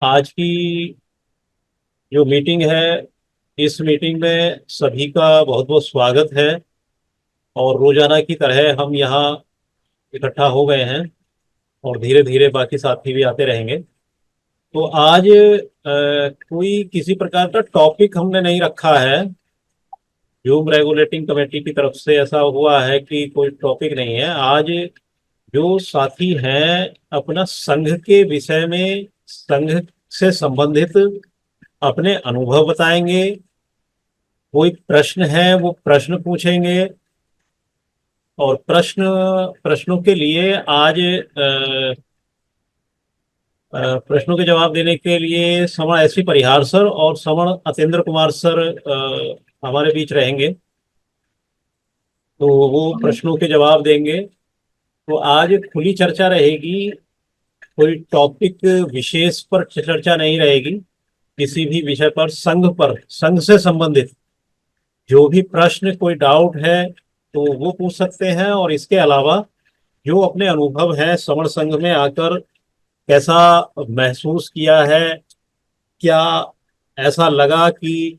आज की जो मीटिंग है, इस मीटिंग में सभी का बहुत बहुत स्वागत है। और रोजाना की तरह हम यहाँ इकट्ठा हो गए हैं और धीरे धीरे बाकी साथी भी आते रहेंगे। तो आज कोई किसी प्रकार का टॉपिक हमने नहीं रखा है। ह्यूम रेगुलेटिंग कमेटी की तरफ से ऐसा हुआ है कि कोई टॉपिक नहीं है आज। जो साथी हैं अपना संघ के विषय में, संघ से संबंधित अपने अनुभव बताएंगे। कोई प्रश्न है वो प्रश्न पूछेंगे। और प्रश्नों के लिए आज प्रश्नों के जवाब देने के लिए समण एसपी परिहार सर और समण अतेंद्र कुमार सर हमारे बीच रहेंगे। तो वो प्रश्नों के जवाब देंगे। तो आज खुली चर्चा रहेगी। कोई टॉपिक विशेष पर चर्चा नहीं रहेगी। किसी भी विषय पर संघ से संबंधित जो भी प्रश्न, कोई डाउट है तो वो पूछ सकते हैं। और इसके अलावा जो अपने अनुभव है समर संघ में आकर कैसा महसूस किया है, क्या ऐसा लगा कि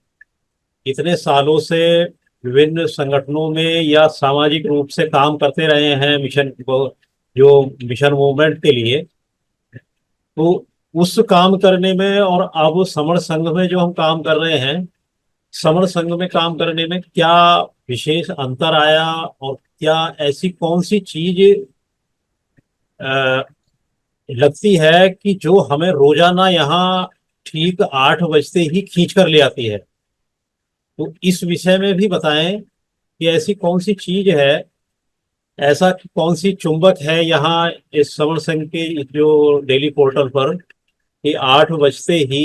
इतने सालों से विभिन्न संगठनों में या सामाजिक रूप से काम करते रहे हैं मिशन को, जो मिशन मूवमेंट के लिए। तो उस काम करने में और अब समर संघ में जो हम काम कर रहे हैं, समर संघ में काम करने में क्या विशेष अंतर आया और क्या ऐसी कौन सी चीज अ, लगती है कि जो हमें रोजाना यहाँ ठीक 8 बजते ही खींच कर ले आती है। तो इस विषय में भी बताएं कि ऐसी कौन सी चीज है, ऐसा कौन सी चुंबक है यहाँ इस समर संघ के जो डेली पोर्टल पर कि 8 बजते ही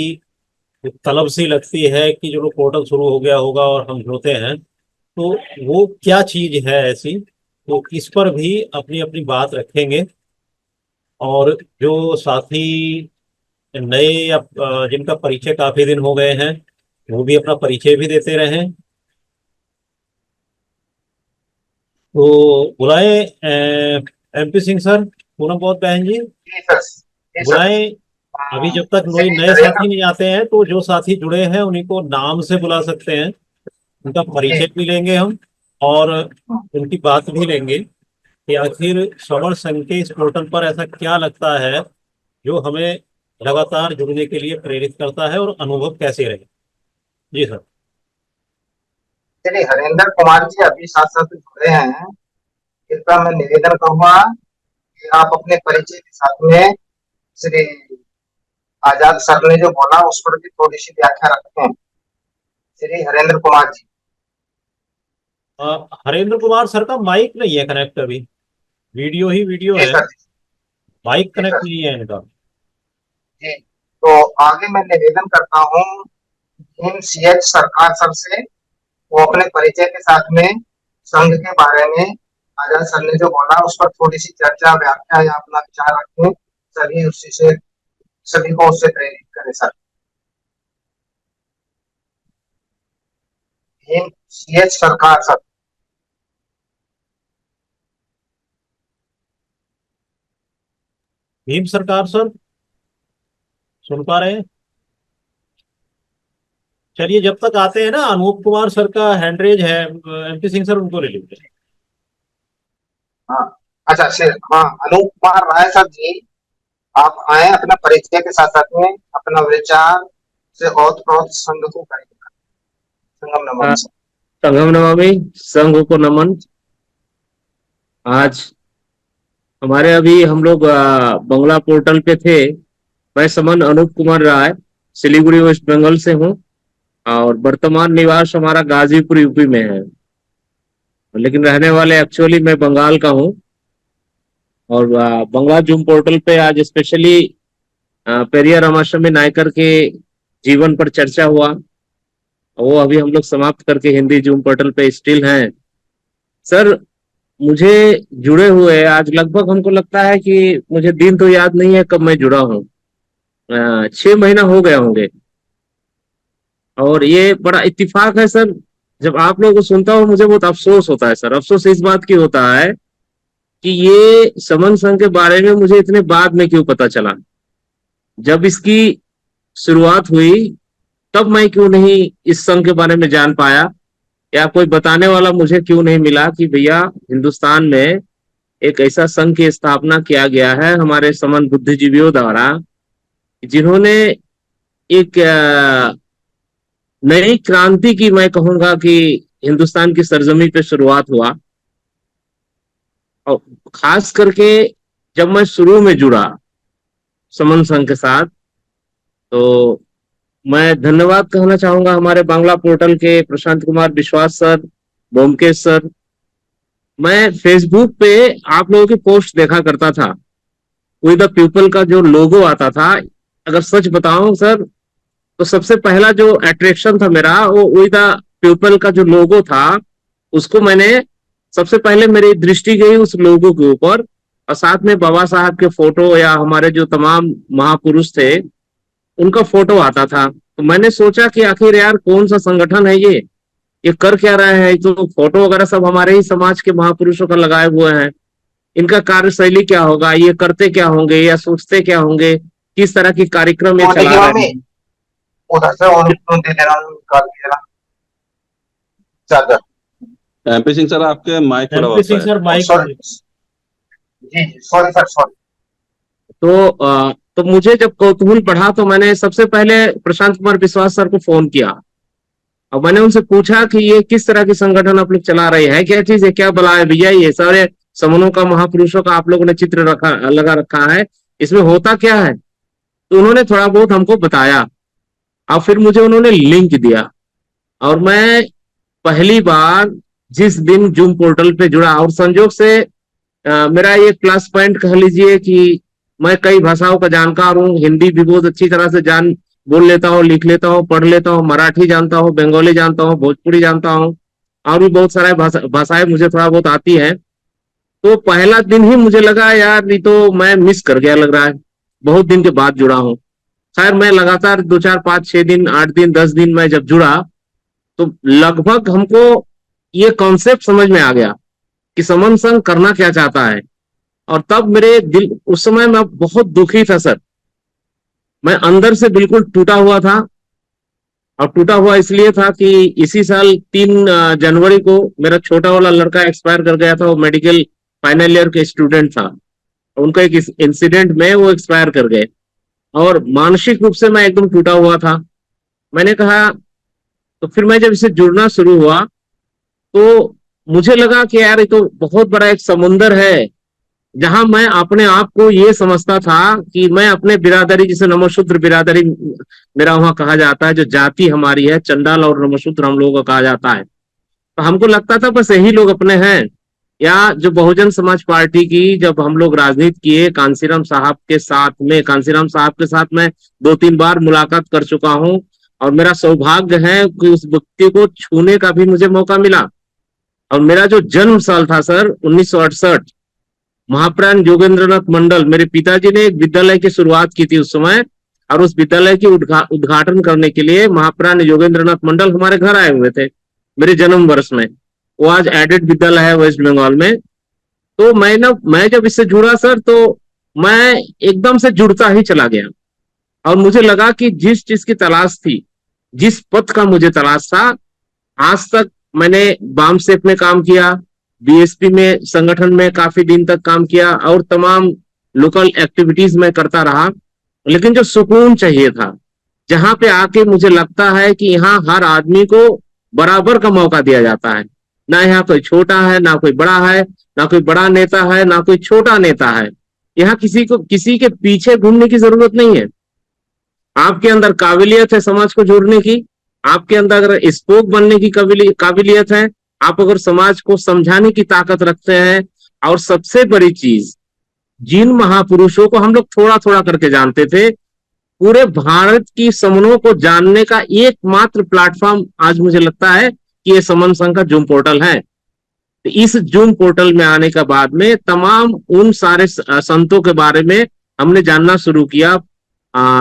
तलब सी लगती है कि चलो पोर्टल शुरू हो गया होगा और हम जुड़ते हैं। तो वो क्या चीज है ऐसी, तो इस पर भी अपनी अपनी बात रखेंगे। और जो साथी नए या जिनका परिचय काफी दिन हो गए हैं, वो भी अपना परिचय भी देते रहें। तो बुलाएं एमपी सिंह सर, पूनम बहुत बहन जी, जी सर। जी सर। बुलाएं। अभी जब तक नए चलिए नए हरेंद्र। साथी नहीं आते हैं तो जो साथी जुड़े हैं उन्हीं को नाम से बुला सकते हैं। उनका जी। परिचय भी लेंगे हम और उनकी बात भी लेंगे कि आखिर समर संघ के इस पोर्टल पर ऐसा क्या लगता है जो हमें लगातार जुड़ने के लिए प्रेरित करता है और अनुभव कैसे रहे। जी सर। चलिए हरेंद्र कुमार जी अभी साथ साथ जुड़े हैं। कृपया मैं निवेदन करूंगा कि आप अपने परिचय के साथ में श्री आजाद सर ने जो बोला उस पर भी थोड़ी सी व्याख्या रखें। श्री हरेंद्र कुमार जी। हरेंद्र कुमार सर का माइक नहीं है कनेक्ट अभी। वीडियो ही वीडियो जी है, सर। माइक जी कनेक्ट सर। नहीं है इनका। जी। तो आगे मैं निवेदन करता हूँ इन सीएच सरकार सर से। वो अपने परिचय के साथ में संघ के बारे में आजाद सर ने जो बोला उस पर थोड़ी सी चर्चा व्याख्या या अपना विचार रखें। सभी उसी से सभी को उससे प्रेरित करें सर। भीम सीएच सरकार सर। भीम सरकार सर, सुन पा रहे हैं? चलिए, जब तक आते हैं ना, अनूप कुमार सर का हैंडरेज है, एमपी सिंह सर उनको ले लीजिए। हाँ। अच्छा सर। हाँ अनूप कुमार राय सर जी। आप आए अपना परिचय के साथ साथ में अपना विचार से ओत प्रोत संघ को करें। संगम नमन सर। संगम नमामि, संघ को नमन। आज हमारे अभी हम लोग बंगला पोर्टल पे थे। मैं समन अनूप कुमार राय सिलीगुड़ी वेस्ट बंगाल से हूँ और वर्तमान निवास हमारा गाजीपुर यूपी में है, लेकिन रहने वाले एक्चुअली मैं बंगाल का हूँ। और बंगला जूम पोर्टल पे आज स्पेशली पेरिया रामास्वामी नायकर के जीवन पर चर्चा हुआ। वो अभी हम लोग समाप्त करके हिंदी जूम पोर्टल पे स्टिल हैं सर। मुझे जुड़े हुए आज लगभग हमको लगता है कि मुझे दिन तो याद नहीं है कब मैं जुड़ा हूँ। 6 महीना हो गए होंगे। और ये बड़ा इत्तेफाक है सर। जब आप लोगों को सुनता हूँ मुझे बहुत अफसोस होता है सर। अफसोस इस बात की होता है कि ये समन संघ के बारे में मुझे इतने बाद में क्यों पता चला। जब इसकी शुरुआत हुई तब मैं क्यों नहीं इस संघ के बारे में जान पाया, या कोई बताने वाला मुझे क्यों नहीं मिला कि भैया हिंदुस्तान में एक ऐसा संघ की स्थापना किया गया है हमारे समन बुद्धिजीवियों द्वारा, जिन्होंने एक नई क्रांति की, मैं कहूंगा कि हिंदुस्तान की सरजमी पे शुरुआत हुआ। और खास करके जब मैं शुरू में जुड़ा समन संघ के साथ, तो मैं धन्यवाद कहना चाहूंगा हमारे बांग्ला पोर्टल के प्रशांत कुमार विश्वास सर, बोमकेश सर। मैं फेसबुक पे आप लोगों की पोस्ट देखा करता था, विद द पीपल का जो लोगो आता था। अगर सच बताऊं सर, तो सबसे पहला जो अट्रैक्शन था मेरा, वो विद द पीपल का जो लोगो था, उसको मैंने सबसे पहले मेरी दृष्टि गई उस लोगो के ऊपर, और साथ में बाबा साहब के फोटो या हमारे जो तमाम महापुरुष थे उनका फोटो आता था। तो मैंने सोचा कि आखिर यार कौन सा संगठन है ये कर क्या रहे हैं। तो फोटो वगैरह सब हमारे ही समाज के महापुरुषों का लगाए हुए हैं, इनका कार्यशैली क्या होगा, ये करते क्या होंगे या सोचते क्या होंगे, किस तरह की कार्यक्रम ये तो चला देखिए रहे मम्मी, हैं। उधर से उन दे दे रहा हूँ, निकाल के जरा चार्जर। एमपी सिंह सर, आपके माइक थोड़ा एमपी सिंह होता है। Sir mic. सॉरी जी जी, सॉरी सर, सॉरी। तो मुझे जब कौतूहल बढ़ा तो मैंने सबसे पहले प्रशांत कुमार विश्वास सर को फोन किया, और मैंने उनसे पूछा कि ये किस तरह की संगठन आप लोग चला रहे हैं, क्या चीज है, क्या बला है भैया, ये सारे समनों का, महापुरुषों का आप लोगों ने चित्र लगा रखा है, इसमें होता क्या है। तो उन्होंने थोड़ा बहुत हमको बताया, और फिर मुझे उन्होंने लिंक दिया, और मैं पहली बार जिस दिन जूम पोर्टल पे जुड़ा, और संजोग से मेरा ये प्लस पॉइंट कह लीजिए कि मैं कई भाषाओं का जानकार हूँ, हिंदी भी बहुत अच्छी तरह से बोल लेता हूँ, लिख लेता हूँ, पढ़ लेता हूँ, मराठी जानता हूँ, बंगाली जानता हूँ, भोजपुरी जानता हूँ, और भी बहुत सारे भाषाएं मुझे थोड़ा बहुत आती है। तो पहला दिन ही मुझे लगा यार ये तो मैं मिस कर गया लग रहा है, बहुत दिन के बाद जुड़ा हूँ। खैर मैं लगातार 2 4 5 6 दिन 8 दिन 10 दिन में जब जुड़ा, तो लगभग हमको ये कॉन्सेप्ट समझ में आ गया कि समन संघ करना क्या चाहता है। और तब मेरे दिल, उस समय मैं बहुत दुखी था सर, मैं अंदर से बिल्कुल टूटा हुआ था। और टूटा हुआ इसलिए था कि इसी साल 3 जनवरी को मेरा छोटा वाला लड़का एक्सपायर कर गया था। वो मेडिकल फाइनल ईयर के स्टूडेंट था, उनका एक इंसिडेंट में वो एक्सपायर कर गए, और मानसिक रूप से मैं एकदम टूटा हुआ था। मैंने कहा, तो फिर मैं जब इसे जुड़ना शुरू हुआ तो मुझे लगा कि यार ये तो बहुत बड़ा एक समुंदर है, जहां मैं अपने आप को ये समझता था कि मैं अपने बिरादरी, जिसे नमशूद्र बिरादरी मेरा वहां कहा जाता है, जो जाति हमारी है, चंडाल और नमशूद्र हम लोगों को कहा जाता है, तो हमको लगता था बस यही लोग अपने हैं। या जो बहुजन समाज पार्टी की जब हम लोग राजनीति किए कांसीराम साहब के साथ में, कांसीराम साहब के साथ मैं 2-3 बार मुलाकात कर चुका हूं, और मेरा सौभाग्य है कि उस व्यक्ति को छूने का भी मुझे मौका मिला। और मेरा जो जन्म साल था सर 1968, महाप्राण योगेंद्रनाथ मंडल, मेरे पिताजी ने एक विद्यालय की शुरुआत की थी उस समय, और उस विद्यालय की उद्घाटन करने के लिए महाप्राण योगेंद्रनाथ मंडल हमारे घर आए हुए थे मेरे जन्म वर्ष में। वो आज एडेड विद्यालय है वेस्ट बंगाल में। तो मैं जब इससे जुड़ा सर, तो मैं एकदम से जुड़ता ही चला गया, और मुझे लगा कि जिस चीज की तलाश थी, जिस पथ का मुझे तलाश था, आज तक मैंने बाम सेप में काम किया, बीएसपी में संगठन में काफी दिन तक काम किया, और तमाम लोकल एक्टिविटीज में करता रहा। लेकिन जो सुकून चाहिए था, जहां पे आके मुझे लगता है कि यहाँ हर आदमी को बराबर का मौका दिया जाता है, ना यहाँ कोई छोटा है ना कोई बड़ा है, ना कोई बड़ा नेता है ना कोई छोटा नेता है। यहाँ किसी के पीछे घूमने की जरूरत नहीं है। आपके अंदर काबिलियत है समाज को जोड़ने की, आपके अंदर अगर स्पोक बनने की काबिलियत है, आप अगर समाज को समझाने की ताकत रखते हैं, और सबसे बड़ी चीज, जिन महापुरुषों को हम लोग थोड़ा थोड़ा करके जानते थे, पूरे भारत की समनों को जानने का एकमात्र प्लेटफॉर्म आज मुझे लगता है कि ये समन संघ का जूम पोर्टल है। तो इस जूम पोर्टल में आने के बाद में तमाम उन सारे संतों के बारे में हमने जानना शुरू किया,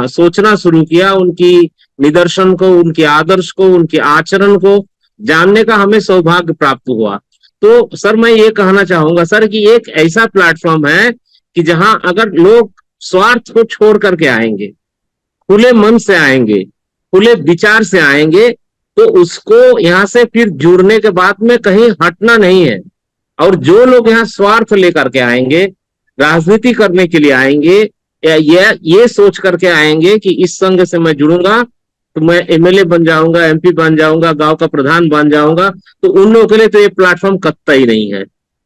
सोचना शुरू किया, उनकी निदर्शन को, उनके आदर्श को, उनके आचरण को जानने का हमें सौभाग्य प्राप्त हुआ। तो सर मैं ये कहना चाहूंगा सर कि एक ऐसा प्लेटफॉर्म है कि जहां अगर लोग स्वार्थ को छोड़ करके आएंगे, खुले मन से आएंगे, खुले विचार से आएंगे, तो उसको यहाँ से फिर जुड़ने के बाद में कहीं हटना नहीं है। और जो लोग यहाँ स्वार्थ लेकर के आएंगे, राजनीति करने के लिए आएंगे, या ये सोच करके आएंगे कि इस संघ से मैं जुड़ूंगा तो मैं एमएलए बन जाऊंगा, एमपी बन जाऊंगा, गांव का प्रधान बन जाऊंगा, तो उन लोगों के लिए तो ये प्लेटफॉर्म कतई नहीं है।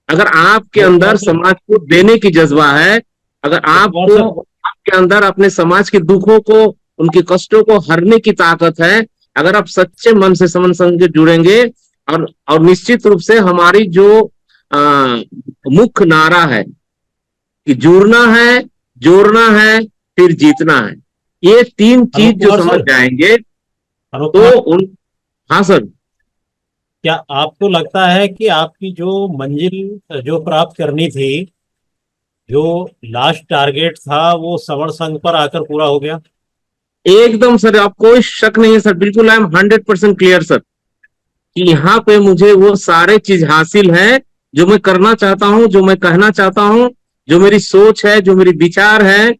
अगर आपके अंदर समाज को देने की जज्बा है, अगर आपको आपके अंदर अपने समाज के दुखों को, उनके कष्टों को हरने की ताकत है, अगर आप सच्चे मन से समन संघ से जुड़ेंगे, और निश्चित रूप से हमारी जो मुख्य नारा है कि जुड़ना है, जोड़ना है, फिर जीतना है, ये तीन चीज जो समझ जाएंगे तो उन। हाँ सर। क्या आपको लगता है कि आपकी जो मंजिल जो प्राप्त करनी थी, जो लास्ट टारगेट था, वो समर संघ पर आकर पूरा हो गया? एकदम सर, आप कोई शक नहीं है सर, बिल्कुल आई एम 100% क्लियर सर कि यहाँ पे मुझे वो सारे चीज हासिल है जो मैं करना चाहता हूँ, जो मैं कहना चाहता हूँ, जो मेरी सोच है, जो मेरी विचार है,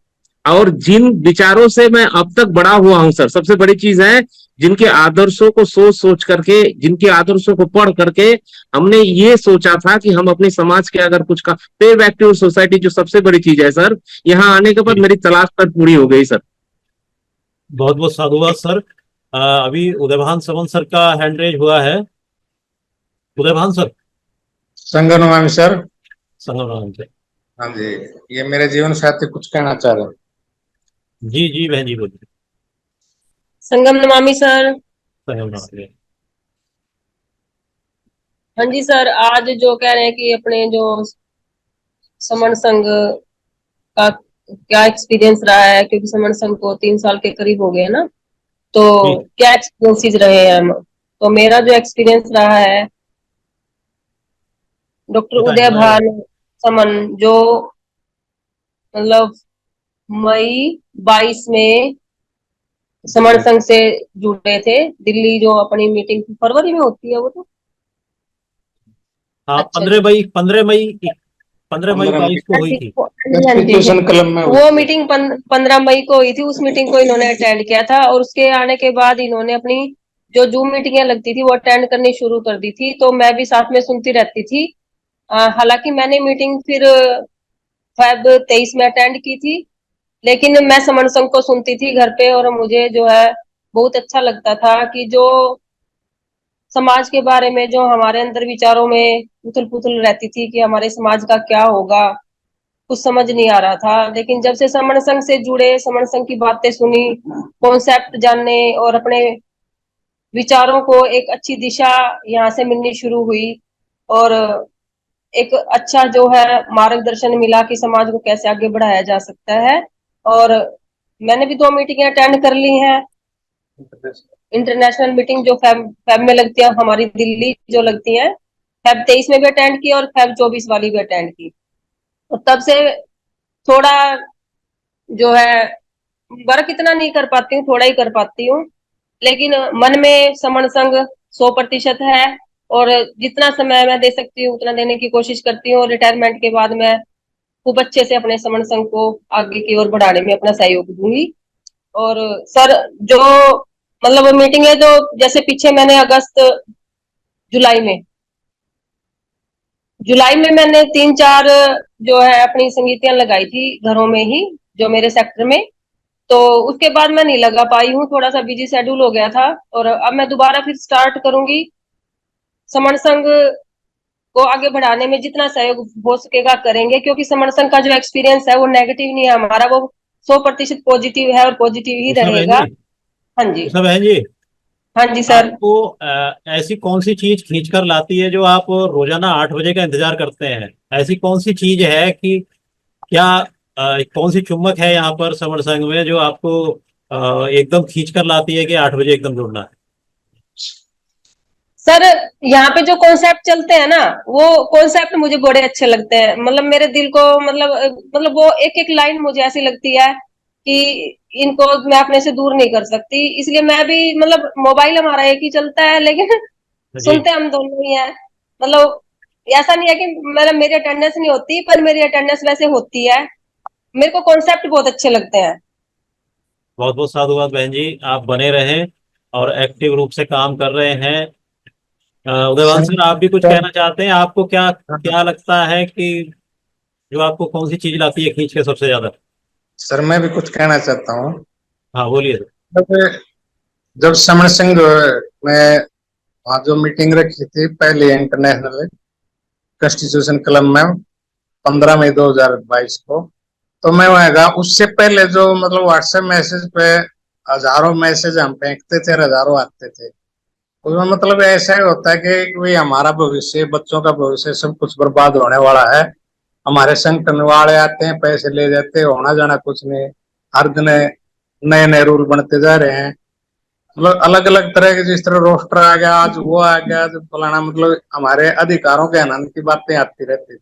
और जिन विचारों से मैं अब तक बड़ा हुआ हूं सर। सबसे बड़ी चीज है, जिनके आदर्शों को सोच सोच करके, जिनके आदर्शों को पढ़ करके हमने ये सोचा था कि हम अपने समाज के अगर कुछ का पे बैक टू सोसाइटी, जो सबसे बड़ी चीज है सर, यहाँ आने के बाद मेरी तलाश पर पूरी हो गई सर। बहुत बहुत साधुवाद सर। अभी उदयभान समन सर का हैंड रेज हुआ है। उदयभान सर। संगम नमामि सर। संगम से। हाँ जी, ये मेरे जीवन साथी कुछ कहना चाह रहे हैं। जी जी बहन जी बोलिए। संगम नमामि सर। संगम से। हाँ जी सर, आज जो कह रहे हैं कि अपने जो समन संघ का क्या एक्सपीरियंस रहा है, क्योंकि समन संघ को 3 साल के करीब हो गए ना, तो क्या एक्सपीरियंसेस रहे हैं हम। तो मेरा जो एक्सपीरियंस रहा है, डॉक्टर उदयभान समन जो मतलब मई 22 में समन संघ से जुड़े थे। दिल्ली जो अपनी मीटिंग फरवरी में होती है वो तो, हाँ, अच्छा 15 मई 22 को हुई थी। कॉन्स्टिट्यूशन क्लब में वो मीटिंग 15 मई को हुई थी। उस मीटिंग को इन्होंने अटेंड किया था, और उसके आने के बाद इन्होंने अपनी जो जूम मीटिंगें लगती थी वो अटेंड करनी शुरू कर दी थी। तो मैं भी साथ में सुनती रहती थी। हालांकि मैंने मीटिंग फिर फेब 23 में अटेंड की थी, लेकिन मैं समन संघ को सुनती थी घर पे, और मुझे जो है बहुत अच्छा लगता था कि जो समाज के बारे में जो हमारे अंदर विचारों में उथल पुथल रहती थी कि हमारे समाज का क्या होगा, कुछ समझ नहीं आ रहा था। लेकिन जब से समन संघ से जुड़े, समन संघ की बातें सुनी, कॉन्सेप्ट जानने और अपने विचारों को एक अच्छी दिशा यहाँ से मिलनी शुरू हुई, और एक अच्छा जो है मार्गदर्शन मिला कि समाज को कैसे आगे बढ़ाया जा सकता है। और मैंने भी 2 मीटिंगें अटेंड कर ली हैं। इंटरनेशनल मीटिंग जो फेब में लगती है, हमारी दिल्ली जो लगती है, फेब 23 में भी अटेंड की और फेब 24 वाली भी अटेंड की। और तब से थोड़ा जो है वर्क इतना नहीं कर पाती हूँ, थोड़ा ही कर पाती हूँ, लेकिन मन में समन संघ 100% है। और जितना समय मैं दे सकती हूँ उतना देने की कोशिश करती हूँ, और रिटायरमेंट के बाद मैं खूब अच्छे से अपने समन संघ को आगे की ओर बढ़ाने में अपना सहयोग दूंगी। और सर जो मतलब मीटिंग है, जो जैसे पीछे मैंने जुलाई में मैंने 3-4 जो है अपनी संगीतियां लगाई थी घरों में ही, जो मेरे सेक्टर में। तो उसके बाद मैं नहीं लगा पाई हूँ, थोड़ा सा बिजी शेड्यूल हो गया था। और अब मैं दोबारा फिर स्टार्ट करूंगी। समन संघ को आगे बढ़ाने में जितना सहयोग हो सकेगा करेंगे, क्योंकि समन संघ का जो एक्सपीरियंस है वो नेगेटिव नहीं है हमारा, वो 100% पॉजिटिव है और पॉजिटिव ही रहेगा। हाँ जी। बहन जी, हाँ जी सर। आपको ऐसी कौन सी चीज खींच कर लाती है जो आप रोजाना 8 बजे का इंतजार करते हैं? ऐसी कौन सी चीज है कि क्या कौन सी चुम्बक है यहाँ पर समर संघ में जो आपको एकदम खींच कर लाती है कि 8 बजे एकदम जुड़ना है? सर यहाँ पे जो कॉन्सेप्ट चलते हैं ना, वो कॉन्सेप्ट मुझे बड़े अच्छे लगते हैं। मतलब मेरे दिल को मतलब वो एक एक लाइन मुझे ऐसी लगती है कि इनको मैं अपने से दूर नहीं कर सकती। इसलिए मैं भी मतलब मोबाइल हमारा एक ही चलता है, लेकिन सुनते हम दोनों ही हैं। मतलब ऐसा नहीं है कि मतलब मेरी अटेंडेंस नहीं होती, पर मेरी अटेंडेंस वैसे होती है। मेरे को कॉन्सेप्ट बहुत अच्छे लगते हैं। बहुत बहुत साधुवाद बहन जी, आप बने रहें और एक्टिव रूप से काम कर रहे हैं। उदयवान सर, आप भी कुछ कहना चाहते हैं? आपको क्या क्या लगता है कि जो आपको कौन सी चीज लाती है खींच के सबसे ज्यादा? सर मैं भी कुछ कहना चाहता हूँ। हाँ बोलिए सर। जब जब समर संघ में वहाँ जो मीटिंग रखी थी पहले इंटरनेशनल कॉन्स्टिट्यूशन क्लब में 15 मई 2022 को, तो मैं वहां गया। उससे पहले जो मतलब व्हाट्सएप मैसेज पे हजारों मैसेज हम फेंकते थे और हजारों आते थे। उसमें मतलब ऐसा ही होता है कि भाई हमारा भविष्य, बच्चों का भविष्य सब कुछ बर्बाद होने वाला है। हमारे संगठन वाले आते हैं, पैसे ले जाते हैं, होना जाना कुछ नहीं। हर दिन नए नए रूल बनते जा रहे हैं। मतलब अलग अलग तरह के, जिस तरह रोस्टर आ गया, आज वो आ गया, आज फलाना, मतलब हमारे अधिकारों के हनन की बातें आती रहती थी।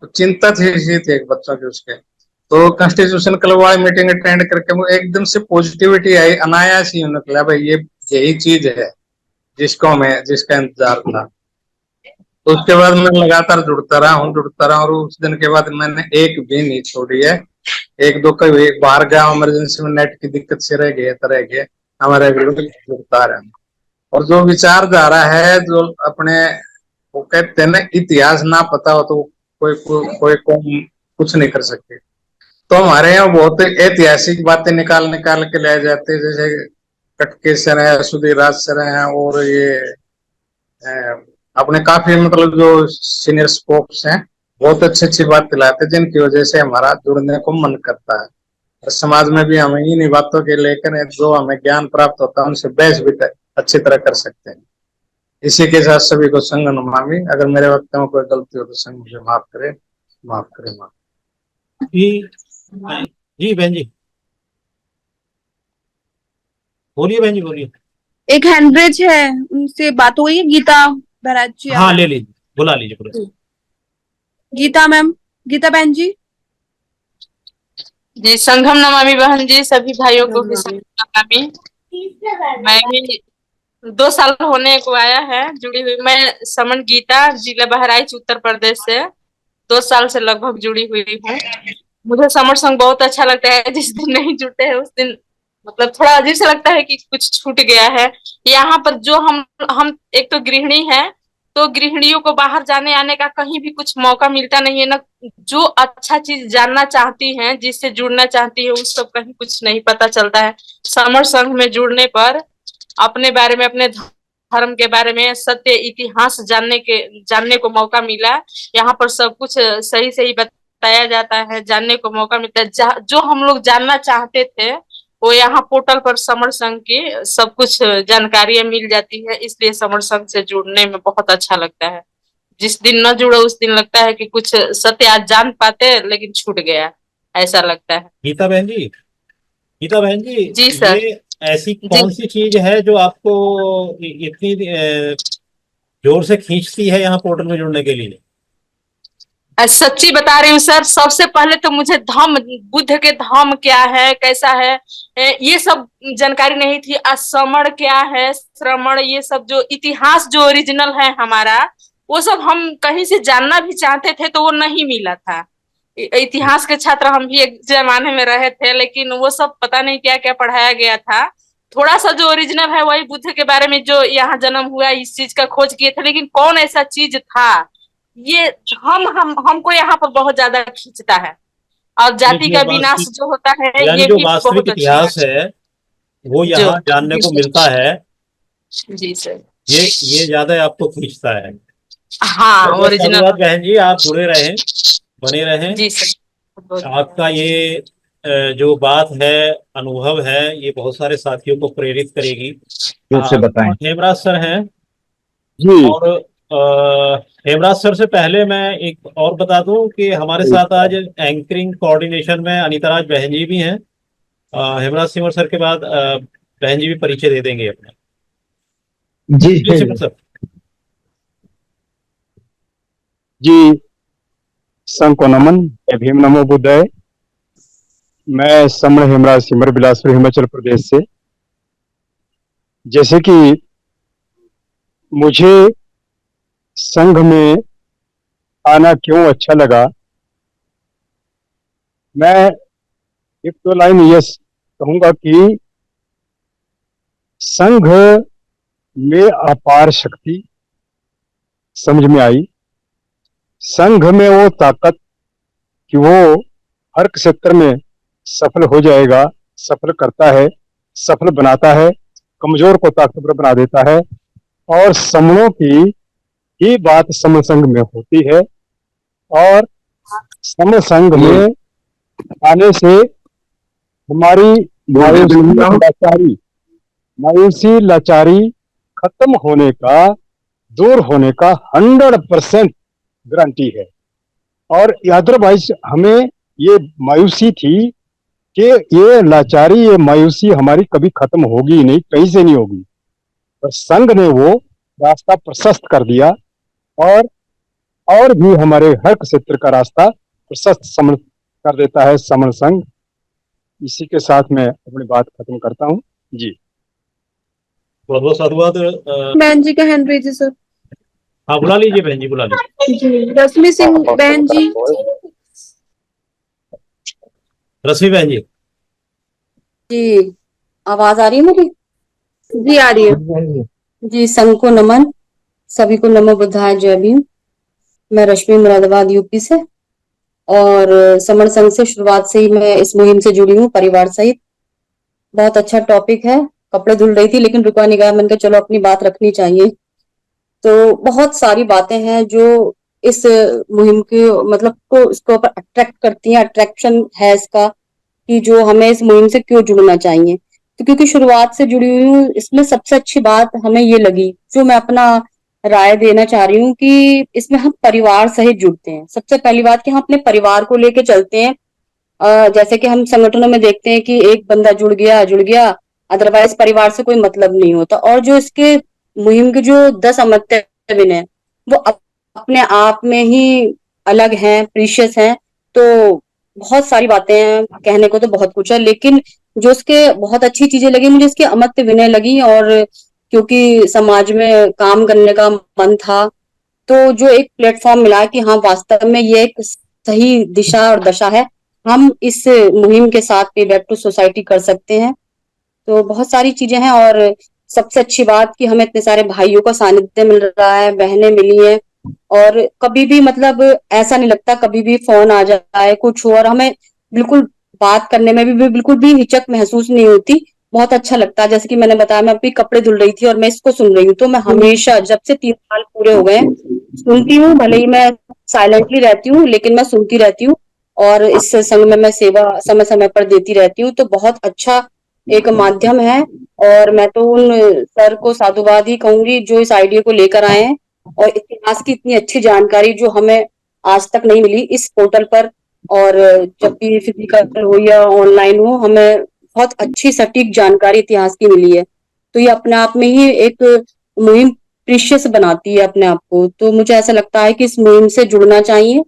तो चिंता थी एक बच्चों की उसके। तो कॉन्स्टिट्यूशन क्लब वाली मीटिंग अटेंड करके वो एकदम से पॉजिटिविटी आई, अनायास ही निकला भाई ये यही चीज है जिसका इंतजार था। तो उसके बाद मैं लगातार जुड़ता रहा और उस दिन के बाद मैंने एक भी नहीं छोड़ी है। एक दो कभी बाहर गया, इमरजेंसी में नेट की दिक्कत से रह गए हमारे जुड़ता रहा। और जो विचारधारा है, जो अपने, वो कहते हैं ना, इतिहास ना पता हो तो कोई कौम कुछ नहीं कर सकती। तो हमारे यहाँ बहुत ऐतिहासिक बातें निकाल निकाल के लाए जाते हैं, जैसे कटके सर है, सुधीर राज सर है, और ये अपने काफी मतलब जो सीनियर स्पोक्स हैं, बहुत अच्छी अच्छी बात दिलाते हैं, जिनकी वजह से हमारा जुड़ने को मन करता है। और समाज में भी हमें इन बातों के लेकर जो हमें ज्ञान प्राप्त होता है उनसे बहस भी अच्छी तरह कर सकते हैं। इसी के साथ सभी को संग नमामि। अगर मेरे वक्त में कोई गलती हो तो संग मुझे माफ करे। जी जी बहन जी, बोलिए बहन जी, बोलिए। एक हैंडब्रिज है, उनसे बात हो गई है, गीता बहराज जी हाँ ले लीजिए, बुला लीजिए पूरा। गीता मैम, गीता बहन जी। जी संघम नमामि बहन जी, सभी भाइयों को भी संघम नमामि। मैं भी 2 साल होने को आया है जुड़ी हुई। मैं समन गीता, जिला बहराइच, उत्तर प्रदेश से 2 साल से लगभग जुड़ी हुई हूँ। मुझे समर संघ बहुत अच्छा लगता है। जिस दिन नहीं जुड़ते हैं उस दिन मतलब थोड़ा अजीब सा लगता है कि कुछ छूट गया है। यहाँ पर जो हम एक तो गृहिणी है, तो गृहिणियों को बाहर जाने आने का कहीं भी कुछ मौका मिलता नहीं है ना। जो अच्छा चीज जानना चाहती हैं, जिससे जुड़ना चाहती है, उस सब कहीं कुछ नहीं पता चलता है। समर संघ में जुड़ने पर अपने बारे में, अपने धर्म के बारे में सत्य इतिहास जानने को मौका मिला। यहाँ पर सब कुछ सही सही बताया जाता है, जानने को मौका मिलता है। जो हम लोग जानना चाहते थे वो यहाँ पोर्टल पर समर संघ की सब कुछ जानकारियां मिल जाती है। इसलिए समर संघ से जुड़ने में बहुत अच्छा लगता है। जिस दिन न जुड़ो उस दिन लगता है कि कुछ सत्य आज जान पाते लेकिन छूट गया, ऐसा लगता है। गीता बहन जी, गीता बहन जी, जी सर। ये ऐसी जी कौन सी चीज है जो आपको इतनी जोर से खींचती है यहाँ पोर्टल में जुड़ने के लिए? सच्ची बता रही हूँ सर, सबसे पहले तो मुझे धम्म, बुद्ध के धम्म क्या है, कैसा है, ये सब जानकारी नहीं थी। असमण क्या है, श्रमण, ये सब जो इतिहास जो ओरिजिनल है हमारा, वो सब हम कहीं से जानना भी चाहते थे तो वो नहीं मिला था। इतिहास के छात्र हम भी एक जमाने में रहे थे, लेकिन वो सब पता नहीं क्या क्या पढ़ाया गया था। थोड़ा सा जो ओरिजिनल है वही बुद्ध के बारे में, जो यहाँ जन्म हुआ, इस चीज का खोज किए थे, लेकिन कौन ऐसा चीज था, ये हमको यहाँ पर बहुत ज्यादा खींचता है। और जाति का विनाश जो होता है यानी ये जो भी वास्तविक बहुत अच्छी इतिहास बात है वो जो यहाँ जानने को मिलता है, जी सर। ये ज्यादा आपको खींचता है। हाँ बहुत बहुत ओरिजिनल। धन्यवाद बहन जी, आप जुड़े रहें, बने रहें। जी सर। आपका ये जो बात है, अनुभव है, ये बहुत सारे साथियों को प्रेरित करेगी। से बताएं। हेमराज सर हैं जी। और हेमराज सर से पहले मैं एक और बता दूं कि हमारे साथ आज एंकरिंग कोऑर्डिनेशन में अनीता बहन जी भी हैं। हेमराज सिमर सर के बाद बहन जी भी परिचय दे देंगे अपना। जी सिमर सर। जी, संघ को नमन, भीम नमो बुद्धाय। मैं समण हेमराज सिमर, बिलासपुर, हिमाचल प्रदेश से। जैसे कि मुझे संघ में आना क्यों अच्छा लगा, मैं एक दो लाइन यस कहूंगा कि संघ में अपार शक्ति समझ में आई। संघ में वो ताकत कि वो हर क्षेत्र में सफल हो जाएगा, सफल करता है, सफल बनाता है, कमजोर को ताकतवर बना देता है। और समणों की ही बात समण संघ में होती है। और समण संघ में आने से हमारी मायूसी लाचारी खत्म होने का, दूर होने का 100% गारंटी है। और अदरवाइज हमें ये मायूसी थी कि ये लाचारी, ये मायूसी हमारी कभी खत्म होगी ही नहीं, कहीं से नहीं होगी। पर संघ ने वो रास्ता प्रशस्त कर दिया और भी हमारे हर क्षेत्र का रास्ता प्रशस्त समण कर देता है समण संघ। इसी के साथ मैं अपनी बात खत्म करता हूँ जी। बहुत बहुत साधुवाद। बहन जी का हैंड रेज है सर। हाँ, बुला लीजिए बहन जी, बुला लीजिए। जी, रश्मि सिंह बहन जी। रश्मि बहन जी। जी, आवाज आ रही है मेरी? जी आ रही है। जी, संघ को नमन, सभी को नमो बुद्धाय जय भीम। मैं रश्मि मुरादाबाद यूपी से, और समण संघ से शुरुआत से ही मैं इस मुहिम से जुड़ी हूँ परिवार सहित। बहुत अच्छा टॉपिक है। कपड़े धुल रही थी लेकिन रुका नहीं गया, मैंने कहा चलो अपनी बात रखनी चाहिए। तो बहुत सारी बातें हैं जो इस मुहिम के मतलब को इसके ऊपर अट्रैक्ट करती हैं, अट्रैक्शन है इसका कि जो हमें इस मुहिम से क्यों जुड़ना चाहिए। तो क्योंकि शुरुआत से जुड़ी हुई हूँ, इसमें सबसे अच्छी बात हमें ये लगी, जो मैं अपना राय देना चाह रही हूँ कि इसमें हम परिवार सहित जुड़ते हैं। सबसे पहली बात कि हम अपने परिवार को लेके चलते हैं। जैसे कि हम संगठनों में देखते हैं कि एक बंदा जुड़ गया, अदरवाइज परिवार से कोई मतलब नहीं होता। और जो इसके मुहिम के जो 10 अमर्त्य विनय है वो अपने आप में ही अलग हैं, प्रीशियस हैं। तो बहुत सारी बातें हैं, कहने को तो बहुत कुछ है, लेकिन जो इसके बहुत अच्छी चीजें लगी मुझे, इसके अमर्त्य विनय लगी। और क्योंकि समाज में काम करने का मन था, तो जो एक प्लेटफॉर्म मिला कि हाँ वास्तव में ये एक सही दिशा और दशा है, हम इस मुहिम के साथ पे बैक टू सोसाइटी कर सकते हैं। तो बहुत सारी चीजें हैं। और सबसे अच्छी बात कि हमें इतने सारे भाइयों का सानिध्य मिल रहा है, बहनें मिली हैं, और कभी भी मतलब ऐसा नहीं लगता कभी भी फोन आ जाए कुछ हो, और हमें बिल्कुल बात करने में भी बिल्कुल भी हिचक महसूस नहीं होती। बहुत अच्छा लगता है। जैसे कि मैंने बताया, मैं अभी कपड़े धुल रही थी और मैं इसको सुन रही हूँ, तो मैं हमेशा जब से 3 साल पूरे हो गए सुनती हूँ। भले ही मैं साइलेंटली रहती हूँ लेकिन मैं सुनती रहती हूँ, और इस संघ में मैं सेवा समय समय पर देती रहती हूँ। तो बहुत अच्छा एक माध्यम है, और मैं तो उन सर को साधुवाद ही कहूंगी जो इस आइडिया को लेकर आए हैं। और इतिहास की इतनी अच्छी जानकारी जो हमें आज तक नहीं मिली इस पोर्टल पर, और जब भी फिजिकल हो या ऑनलाइन हो, हमें बहुत अच्छी सटीक जानकारी इतिहास की मिली है। तो ये अपने आप में ही एक मुहिम प्रीशियस बनाती है अपने आप को। तो मुझे ऐसा लगता है कि इस मुहिम से जुड़ना चाहिए,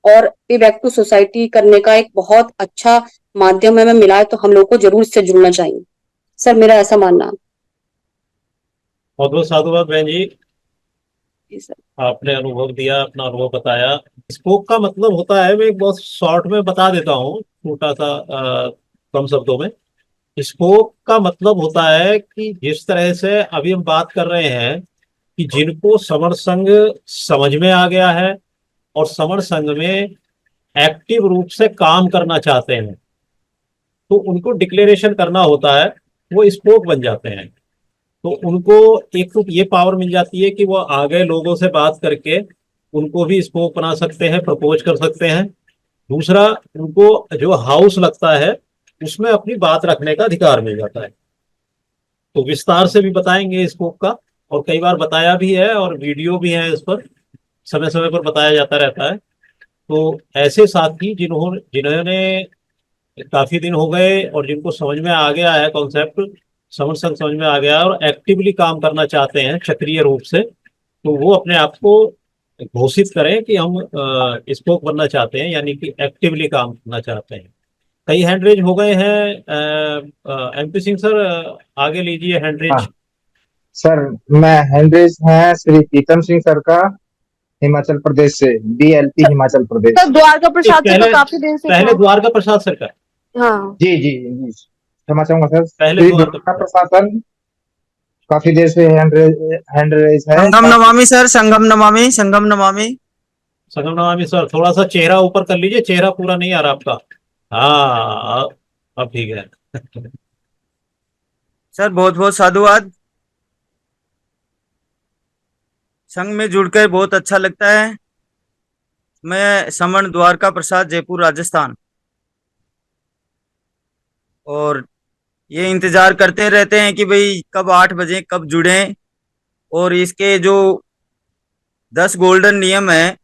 और पे बैक टू सोसाइटी करने का एक बहुत अच्छा माध्यम हमें मिला है, तो हम लोग को जरूर इससे जुड़ना चाहिए। सर मेरा ऐसा मानना है। बहुत बहुत साधुवाद बहन जी, जी सर। आपने अनुभव दिया, अपना अनुभव बताया। स्पोक का मतलब होता है, मैं एक बहुत शॉर्ट में बता देता हूँ, छोटा सा कम शब्दों में। स्पोक का मतलब होता है कि जिस तरह से अभी हम बात कर रहे हैं कि जिनको समण संघ समझ में आ गया है और समण संघ में एक्टिव रूप से काम करना चाहते हैं, तो उनको डिक्लेरेशन करना होता है, वो स्पोक बन जाते हैं। तो उनको एक तो ये पावर मिल जाती है कि वो आगे लोगों से बात करके उनको भी स्पोक बना सकते हैं, प्रपोज कर सकते हैं। दूसरा, उनको जो हाउस लगता है उसमें अपनी बात रखने का अधिकार मिल जाता है। तो विस्तार से भी बताएंगे स्पोक का, और कई बार बताया भी है, और वीडियो भी है इस पर, समय समय पर बताया जाता रहता है। तो ऐसे साथी जिन्होंने काफी दिन हो गए और जिनको समझ में आ गया है कॉन्सेप्ट, समझ में आ गया है, और एक्टिवली काम करना चाहते हैं सक्रिय रूप से, तो वो अपने आप को घोषित करें कि हम स्पोक बनना चाहते हैं, यानी कि एक्टिवली काम करना चाहते हैं। कई हैंड रेज हो गए हैं। एमपी सिंह सर, आगे लीजिए हैंड रेज। हाँ सर, मैं हैंड्रेज है श्री प्रीतम सिंह सर का, हिमाचल प्रदेश से, BLP हिमाचल प्रदेश। सर द्वारका प्रसाद से तो पहले काफी दिन से पहले द्वारका प्रसाद सर का। हाँ जी जी जी। क्षमा चाहूंगा सर, पहले श्री द्वारका द्वारका प्रशासन काफी देर से हैंड रेज है। संगम नमामि सर, संगम नमामि, संगम नमामि। संगम नमामि सर, थोड़ा सा चेहरा ऊपर कर लीजिए, चेहरा पूरा नहीं आ रहा आपका। हाँ, अब ठीक है। सर बहुत बहुत साधुवाद। संघ में जुड़कर बहुत अच्छा लगता है। मैं समन द्वारका प्रसाद, जयपुर राजस्थान। और ये इंतजार करते रहते हैं कि भाई कब 8 बजे कब जुड़े। और इसके जो 10 गोल्डन नियम है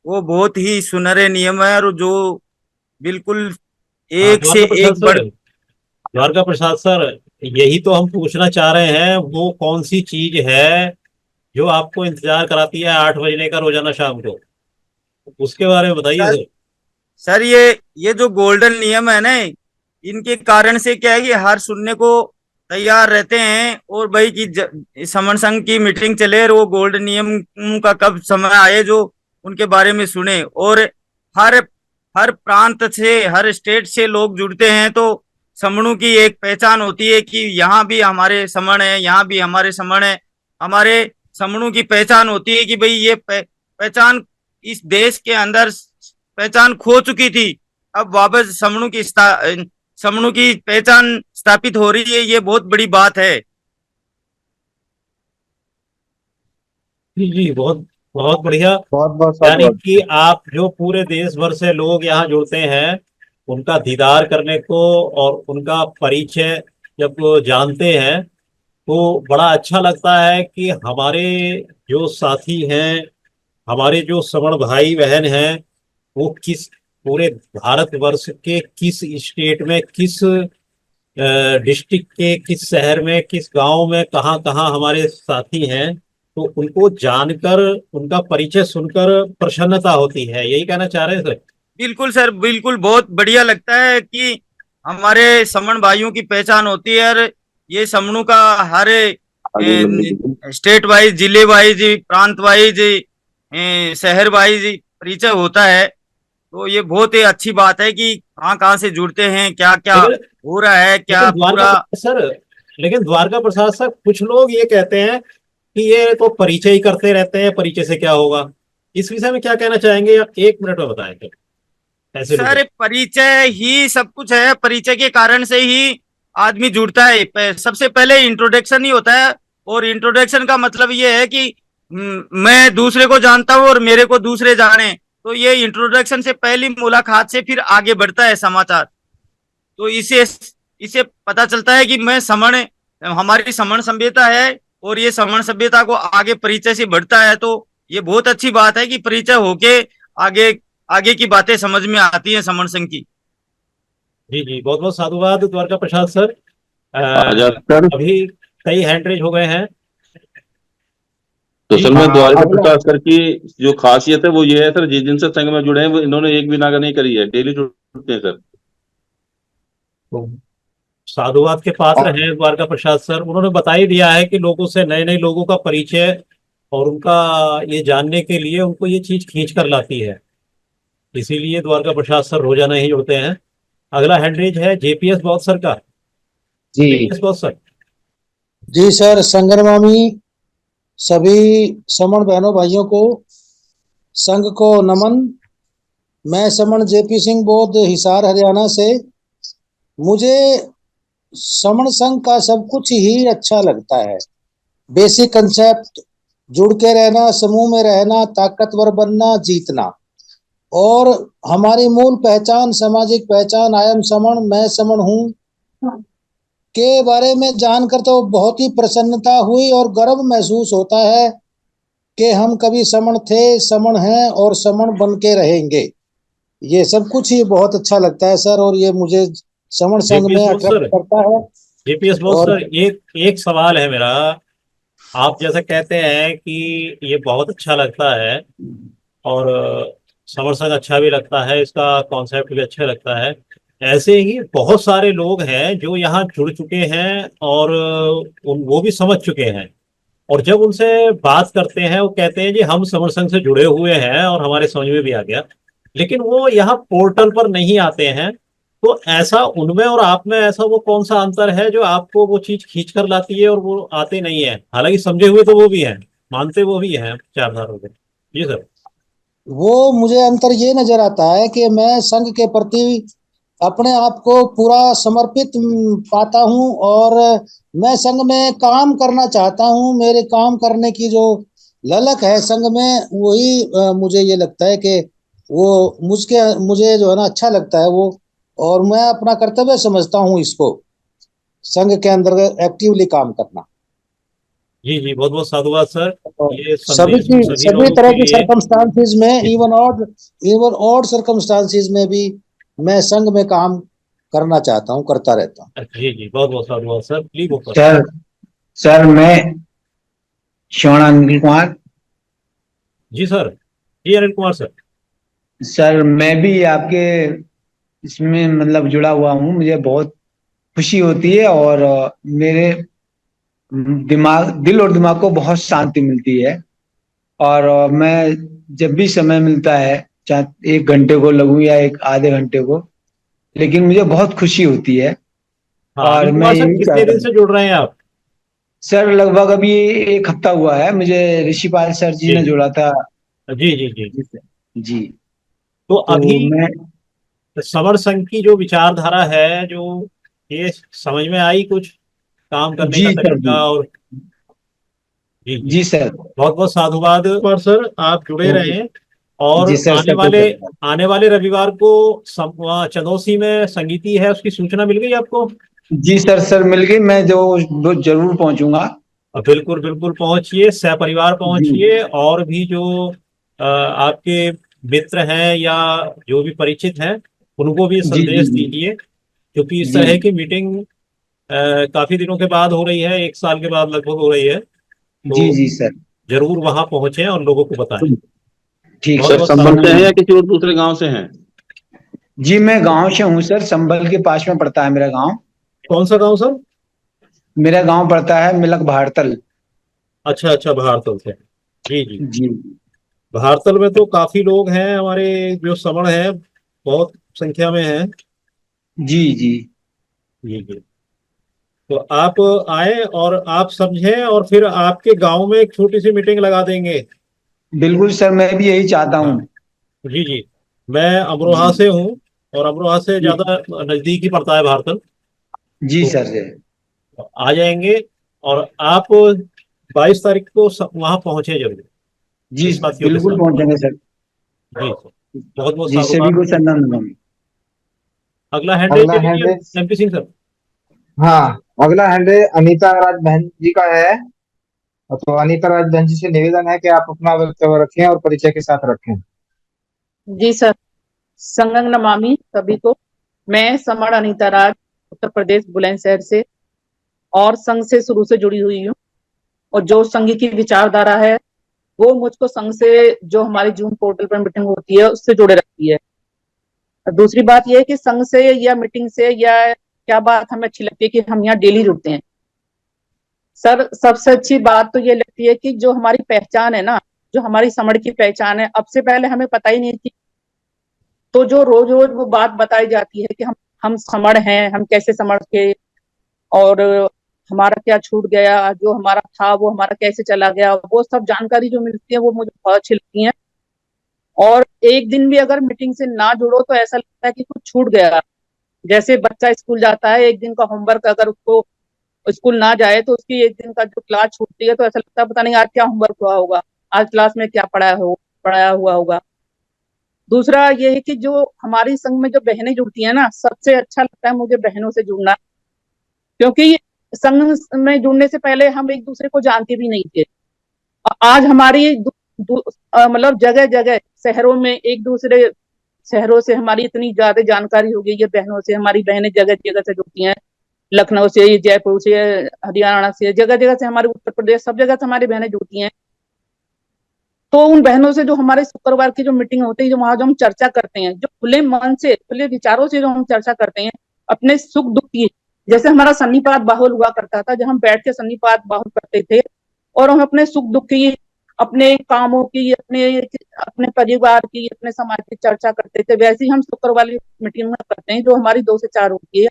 वो बहुत ही सुनहरे नियम है, और जो बिल्कुल एक से एक बढ़। द्वारका प्रसाद सर, यही तो हम पूछना चाह रहे हैं, वो कौन सी चीज है जो आपको इंतजार कराती है 8 बजने का रोजाना शाम को, उसके बारे में बताइए सर। सर ये जो गोल्डन नियम है ना, इनके कारण से क्या है कि हर सुनने को तैयार रहते हैं, और भाई की समन संघ की मीटिंग चले और वो गोल्डन नियम का कब समय आए जो उनके बारे में सुने। और हर हर प्रांत से, हर स्टेट से लोग जुड़ते हैं, तो समणों की एक पहचान होती है कि यहाँ भी हमारे समण है, यहाँ भी हमारे समण है। हमारे समणों की पहचान होती है कि भाई ये पहचान इस देश के अंदर पहचान खो चुकी थी, अब वापस समणों की पहचान स्थापित हो रही है। ये बहुत बड़ी बात है। जी जी, बहुत बहुत बढ़िया। बहुत बहुत यानी साधुवाद। कि आप जो पूरे देश भर से लोग यहाँ जुड़ते हैं, उनका दीदार करने को और उनका परिचय जब वो जानते हैं तो बड़ा अच्छा लगता है कि हमारे जो साथी हैं, हमारे जो समण भाई बहन हैं, वो किस पूरे भारतवर्ष के किस स्टेट में, किस डिस्ट्रिक्ट के किस शहर में, किस गांव में, कहाँ कहाँ हमारे साथी हैं, तो उनको जानकर, उनका परिचय सुनकर प्रसन्नता होती है। यही कहना चाह रहे हैं सर? बिल्कुल सर, बिल्कुल। बहुत बढ़िया लगता है कि हमारे समण भाइयों की पहचान होती है, और ये समणों का हर स्टेट वाइज, जिले वाइज, प्रांत वाइज, शहर वाइज परिचय होता है। तो ये बहुत ही अच्छी बात है कि कहाँ कहाँ से जुड़ते हैं, क्या क्या हो रहा है, क्या पूरा। सर लेकिन द्वारका प्रसाद सर, कुछ लोग ये कहते हैं कि ये तो परिचय ही करते रहते हैं, परिचय से क्या होगा, इस विषय में क्या कहना चाहेंगे? या 1 मिनट में बताएं तो। ऐसे सर परिचय ही सब कुछ है। परिचय के कारण से ही आदमी जुड़ता है। सबसे पहले इंट्रोडक्शन ही होता है, और इंट्रोडक्शन का मतलब ये है कि मैं दूसरे को जानता हूँ और मेरे को दूसरे जाने। तो ये इंट्रोडक्शन से पहली मुलाकात से फिर आगे बढ़ता है समाचार। तो इसे पता चलता है कि मैं समण, हमारी समण सभ्यता है, और ये समण सभ्यता को आगे परिचय से बढ़ता है। तो ये बहुत अच्छी बात है कि परिचय होके आगे आगे की बातें समझ में आती हैं समण संघ की। जी जी, बहुत बहुत साधुवाद द्वारका प्रसाद सर। सर अभी कई हैंड रेज हो गए हैं। तो असल में द्वारका प्रसाद सर की जो खासियत है वो ये है सर, जिस दिन से संघ में जुड़े हैं वो इन्होंने एक भी नागा नहीं करी है, डेली जुड़ते हैं सर। तो साधुवाद के पात्र हैं द्वारका प्रसाद सर। उन्होंने बता ही दिया है कि लोगों से, नए नए लोगों का परिचय और उनका ये जानने के लिए उनको ये चीज खींच कर लाती है, इसीलिए द्वारका प्रसाद सर रोजाना ही जुड़ते हैं। अगला हैंडरेज है जेपीएस बौद्ध सर का। जी जेपीएस बौद्ध सर। जी सर, संगनमामी सभी समण बहनों भाइयों को, संघ को नमन। मैं समण जेपी सिंह बौद्ध, हिसार हरियाणा से। मुझे समण संघ का सब कुछ ही अच्छा लगता है। बेसिक कंसेप्ट, जुड़ के रहना, समूह में रहना, ताकतवर बनना, जीतना, और हमारी मूल पहचान, सामाजिक पहचान, आई एम समण, मैं समण हूँ, के बारे में जानकर तो बहुत ही प्रसन्नता हुई और गर्व महसूस होता है कि हम कभी समण थे, समण हैं और समण बन के रहेंगे। ये सब कुछ ही बहुत अच्छा लगता है सर, और ये मुझे समण संघ में अट्रैक्ट करता है। जेपीएस बौद्ध सर, एक सवाल है मेरा। आप जैसा कहते हैं कि ये बहुत अच्छा लगता है और समण संघ अच्छा भी लगता है, इसका कॉन्सेप्ट भी अच्छा लगता है, ऐसे ही बहुत सारे लोग हैं जो यहाँ जुड़ चुके हैं और वो भी समझ चुके हैं, और जब उनसे बात करते हैं वो कहते हैं जी हम समण संघ से जुड़े हुए हैं और हमारे समझ में भी आ गया, लेकिन वो यहाँ पोर्टल पर नहीं आते हैं। तो ऐसा उनमें और आप में ऐसा वो कौन सा अंतर है जो आपको वो चीज खींच कर लाती है और वो आते नहीं है? हालांकि समझे हुए तो वो भी हैं, मानते वो भी हैं चारधारों के। जी सर। वो मुझे अंतर ये नजर आता है कि मैं संघ के प्रति अपने आप को पूरा समर्पित पाता हूं और मैं संघ में काम करना चाहता हूं। मेरे काम करने की जो ललक है संघ में, वही मुझे ये लगता है कि वो मुझे जो है ना अच्छा लगता है वो, और मैं अपना कर्तव्य समझता हूं इसको, संघ के अंदर एक्टिवली काम करना। जी जी, बहुत बहुत साधुवाद सर। ये सभी संदेश की सभी सभी लोगों तरह के की लिए। सर्कमस्टांसिस में, इवन ऑड सर्कमस्टांसिस में भी मैं संघ में काम करना चाहता हूं, करता रहता हूं। जी जी, बहुत बहुत साधुवाद सर। प्लीज वो सर सर मैं श्रवण अनिल कुमार। जी सर। जी अनिल कुमार सर। सर मैं भी आपके इसमें मतलब जुड़ा हुआ हूँ, मुझे बहुत खुशी होती है और मेरे दिल और दिमाग को बहुत शांति मिलती है। और मैं जब भी समय मिलता है, चाहे 1 घंटे को लगूं या एक आधे घंटे को, लेकिन मुझे बहुत खुशी होती है। हाँ और अनिल मैं कुमार सर, यही कितने चाहता दिन हूँ से जुड़ रहे हैं आप? सर, लगभग अभी 1 हफ्ता हुआ है, मुझे ऋषिपाल सर जी जी ने जोड़ा था। जी जी जी। जी सर। जी। तो तो अभी मैं समर संघ की जो विचारधारा है, जो ये समझ में आई कुछ काम करने जी का सर। जी तरीका? और जी जी, जी सर। बहुत बहुत साधुवाद पर सर, आप जुड़े तो रहें। और जी सर, सभी करता आने वाले रविवार को वहाँ चंदौसी में संगीति है, उसकी सूचना मिल गई आपको? जी सर, सर मिल गई, मैं जो जरूर पहुंचूंगा। बिल्कुल बिल्कुल पहुंचिए, सहपरिवार जी पहुंचिए। और भी जो आपके मित्र हैं या जो भी परिचित हैं, उनको भी जी जी संदेश जी दीजिए, क्योंकि इस जी तरह की मीटिंग काफी दिनों के बाद हो रही है, 1 साल के बाद लगभग हो रही है। जी तो जी सर। जरूर वहां पहुंचे और लोगों को बताएं। ठीक बहुत सर बहुत संभल से साधुवाद। हैं या सर। किसी और दूसरे गांव से हैं? जी मैं गांव से हूँ सर, संभल के पास में पड़ता है मेरा गांव। कौन सा गांव सर? मेरा गांव पड़ता है मिलक भारतल। अच्छा अच्छा, बहारतल से। जी जी। जी बहारतल में तो काफी लोग हैं हमारे, जो समण हैं, बहुत संख्या में हैं। जी जी। जी जी। तो आप आए और आप समझें, और फिर आपके गांव में एक छोटी सी मीटिंग लगा देंगे। बिल्कुल सर, मैं भी यही चाहता हाँ। हूँ। जी जी। मैं अमरोहा जी से हूँ, और अमरोहा से जी ज्यादा नजदीक ही पड़ता है भारतल। जी तो सर जी। आ जाएंगे। और आप 22 तारीख को वहां पहुंचे जरूर, जी इस बातियों के बिल्कुल साथ। पहुंचेंगे सर। जी सर, बहुत बहुत जी सभी साधुवाद। को संदन। अगला हैंडल अगला ले लीजिए, हैंड, एमपी सिंह सर। हाँ अगला हैंड अनीता राज बहन जी का है। तो अनीता राज बहन जी से निवेदन है कि आप अपना वक्तव्य रखें और परिचय के साथ रखें। जी सर, संगम नमामि सभी को। मैं समण अनीता राज, उत्तर प्रदेश बुलंदशहर से, और संघ से शुरू से जुड़ी हुई हूँ। और जो संघ की विचारधारा है वो मुझको संघ से, जो हमारी जूम पोर्टल पर मीटिंग होती है, उससे जुड़े रखती है। दूसरी बात यह है कि संघ से या मीटिंग से या क्या बात हमें अच्छी लगती है कि हम यहाँ डेली जुड़ते हैं। सर सबसे अच्छी बात तो ये लगती है कि जो हमारी पहचान है ना, जो हमारी समण की पहचान है, अब से पहले हमें पता ही नहीं थी। तो जो रोज रोज वो बात बताई जाती है कि हम समण हैं, हम कैसे समण थे, और हमारा क्या छूट गया, जो हमारा था वो हमारा कैसे चला गया, वो सब जानकारी जो मिलती है वो मुझे बहुत अच्छी लगती है। और एक दिन भी अगर मीटिंग से ना जुड़ो तो ऐसा लगता है कि कुछ छूट गया। जैसे बच्चा स्कूल जाता है, एक दिन का होमवर्क अगर उसको स्कूल ना जाए तो उसकी एक दिन का जो क्लास छूटती है तो ऐसा लगता है पता नहीं आज क्या होमवर्क हुआ होगा, आज क्लास में क्या पढ़ाया हुआ होगा। दूसरा ये है कि जो हमारी संघ में जो बहनें जुड़ती हैं ना, सबसे अच्छा लगता है मुझे बहनों से जुड़ना, क्योंकि संघ में जुड़ने से पहले हम एक दूसरे को जानते भी नहीं थे। आज हमारी मतलब जगह जगह शहरों में एक दूसरे शहरों से हमारी इतनी ज्यादा जानकारी हो गई है बहनों से। हमारी बहनें जगह जगह से जुड़ती हैं, लखनऊ से, जयपुर से, हरियाणा से, जगह जगह से, हमारे उत्तर प्रदेश, सब जगह से हमारी बहनें जुड़ती हैं। तो उन बहनों से जो हमारे शुक्रवार की जो मीटिंग होती है, जो वहां जो हम चर्चा करते हैं, जो खुले मन से, खुले विचारों से जो हम चर्चा करते हैं अपने सुख दुख की, जैसे हमारा सन्निपात बाहुल हुआ करता था, जब हम बैठ के सन्निपात बाहुल करते थे और हम अपने सुख दुख की अपने कामों की, अपने अपने परिवार की, अपने समाज की चर्चा करते थे, वैसे ही हम शुक्र वाली मीटिंग में करते हैं जो हमारी 2 से 4 होती है।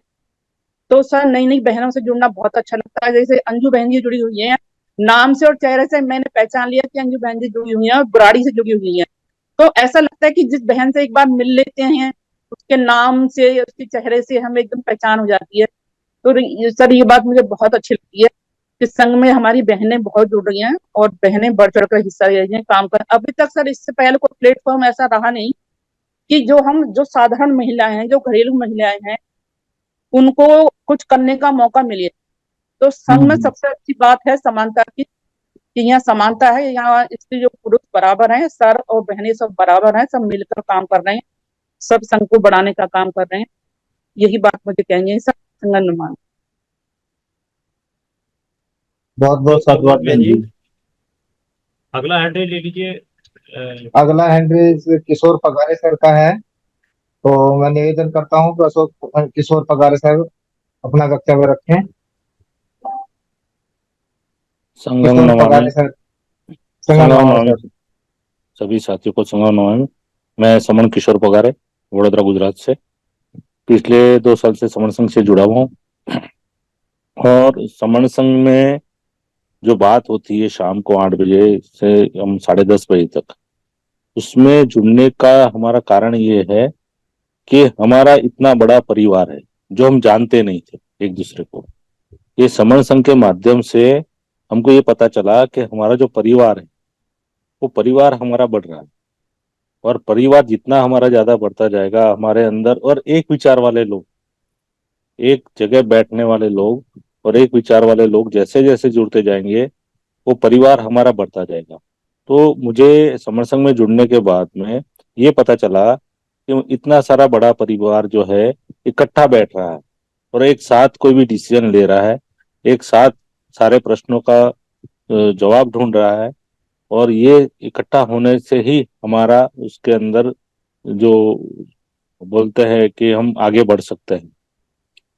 तो सर नई नई बहनों से जुड़ना बहुत अच्छा लगता है। जैसे अंजू बहन जी जुड़ी हुई है, नाम से और चेहरे से मैंने पहचान लिया कि अंजू बहन जी जुड़ी हुई है और बुराड़ी से जुड़ी हुई है। तो ऐसा लगता है कि जिस बहन से एक बार मिल लेते हैं, उसके नाम से, उसके चेहरे से हमें एकदम पहचान हो जाती है। तो सर ये बात मुझे बहुत अच्छी लगती है कि संघ में हमारी बहनें बहुत जुड़ रही हैं और बहनें बढ़ चढ़ कर हिस्सा ले रही हैं, काम कर। अभी तक सर इससे पहले कोई प्लेटफॉर्म ऐसा रहा नहीं कि जो साधारण महिलाएं हैं, जो घरेलू महिलाएं हैं, उनको कुछ करने का मौका मिले। तो संघ में सबसे अच्छी बात है समानता की, कि यहाँ समानता है, यहाँ स्त्री जो पुरुष बराबर हैं, सर और बहनें सब बराबर हैं, सब मिलकर काम कर रहे हैं, सब संघ को बढ़ाने का काम कर रहे हैं। यही बात मुझे कहनी है सर। संगन बहुत बहुत साधुवाद बहन जी। अगला हैंडल ले लीजिए। अगला हैंडल किशोर पगारे सर का है, तो मैं निवेदन करता हूँ कि अशोक किशोर पगारे सर अपना वक्तव्य रखें। संगम किशोर नमामि पगारे सर, संगम संगम नमामि नमामि सर। सभी साथियों को संगम नमामि। मैं समन किशोर पगारे, वडोदरा गुजरात से पिछले 2 साल से समन संघ से जुड़ा हुआ हूँ। और समन संघ में जो बात होती है शाम को 8 बजे से हम 10:30 बजे तक, उसमें जुड़ने का हमारा कारण ये है कि हमारा इतना बड़ा परिवार है जो हम जानते नहीं थे एक दूसरे को। ये समन संघ के माध्यम से हमको ये पता चला कि हमारा जो परिवार है वो परिवार हमारा बढ़ रहा है, और परिवार जितना हमारा ज्यादा बढ़ता जाएगा, हमारे अंदर और एक विचार वाले लोग, एक जगह बैठने वाले लोग और एक विचार वाले लोग जैसे जैसे जुड़ते जाएंगे, वो परिवार हमारा बढ़ता जाएगा। तो मुझे समर संघ में जुड़ने के बाद में ये पता चला कि इतना सारा बड़ा परिवार जो है इकट्ठा बैठ रहा है और एक साथ कोई भी डिसीजन ले रहा है, एक साथ सारे प्रश्नों का जवाब ढूंढ रहा है, और ये इकट्ठा होने से ही हमारा उसके अंदर जो बोलते हैं कि हम आगे बढ़ सकते हैं।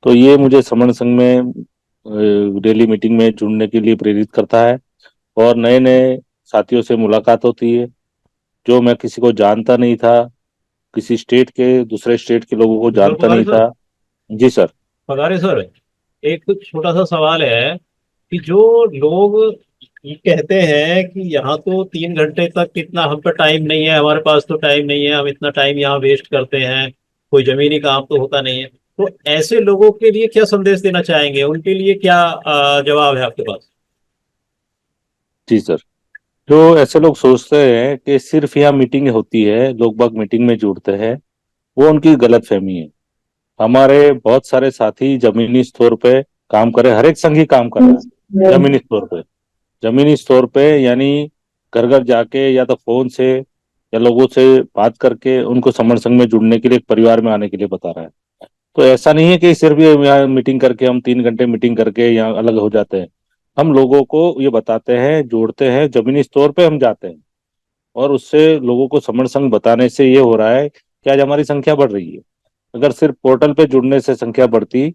तो ये मुझे समन संघ में डेली मीटिंग में जुड़ने के लिए प्रेरित करता है, और नए नए साथियों से मुलाकात होती है जो मैं किसी को जानता नहीं था, किसी स्टेट के दूसरे स्टेट के लोगों को जानता पगारे नहीं सर, था। जी सर। पगारे सर, एक छोटा सा सवाल है कि जो लोग ये कहते हैं कि यहाँ तो 3 घंटे तक इतना हम पे टाइम नहीं है, हमारे पास तो टाइम नहीं है, हम इतना टाइम यहाँ वेस्ट करते हैं, कोई जमीनी काम तो होता नहीं है, तो ऐसे लोगों के लिए क्या संदेश देना चाहेंगे? उनके लिए क्या जवाब है आपके पास? जी सर, जो ऐसे लोग सोचते हैं कि सिर्फ यहाँ मीटिंग होती है, लोग बाग मीटिंग में जुड़ते हैं, वो उनकी गलत फहमी है। हमारे बहुत सारे साथी जमीनी स्तर पे काम कर रहे हैं, हर एक संघी काम कर रहा है जमीनी स्तर पे। जमीनी स्तर पे यानी घर घर जाके या तो फोन से या लोगों से बात करके उनको समन संघ में जुड़ने के लिए, एक परिवार में आने के लिए बता रहा है। तो ऐसा नहीं है कि सिर्फ ये यहाँ मीटिंग करके हम 3 घंटे मीटिंग करके यहाँ अलग हो जाते हैं। हम लोगों को ये बताते हैं, जोड़ते हैं, जमीनी स्तर पे हम जाते हैं, और उससे लोगों को समन संघ बताने से ये हो रहा है कि आज हमारी संख्या बढ़ रही है। अगर सिर्फ पोर्टल पे जुड़ने से संख्या बढ़ती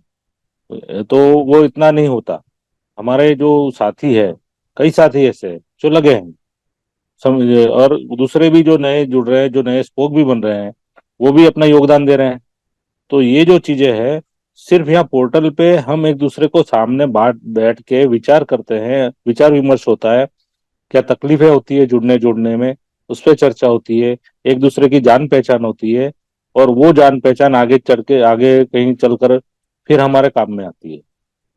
तो वो इतना नहीं होता। हमारे जो साथी है, कई साथी ऐसे हैं जो लगे हैं समझ, और दूसरे भी जो नए जुड़ रहे हैं, जो नए स्पोक भी बन रहे हैं, वो भी अपना योगदान दे रहे हैं। तो ये जो चीजें हैं, सिर्फ यहाँ पोर्टल पे हम एक दूसरे को सामने बात बैठ के विचार करते हैं, विचार विमर्श होता है, क्या तकलीफें होती है जुड़ने जोड़ने में, उस पर चर्चा होती है, एक दूसरे की जान पहचान होती है, और वो जान पहचान आगे चल के, आगे कहीं चलकर फिर हमारे काम में आती है।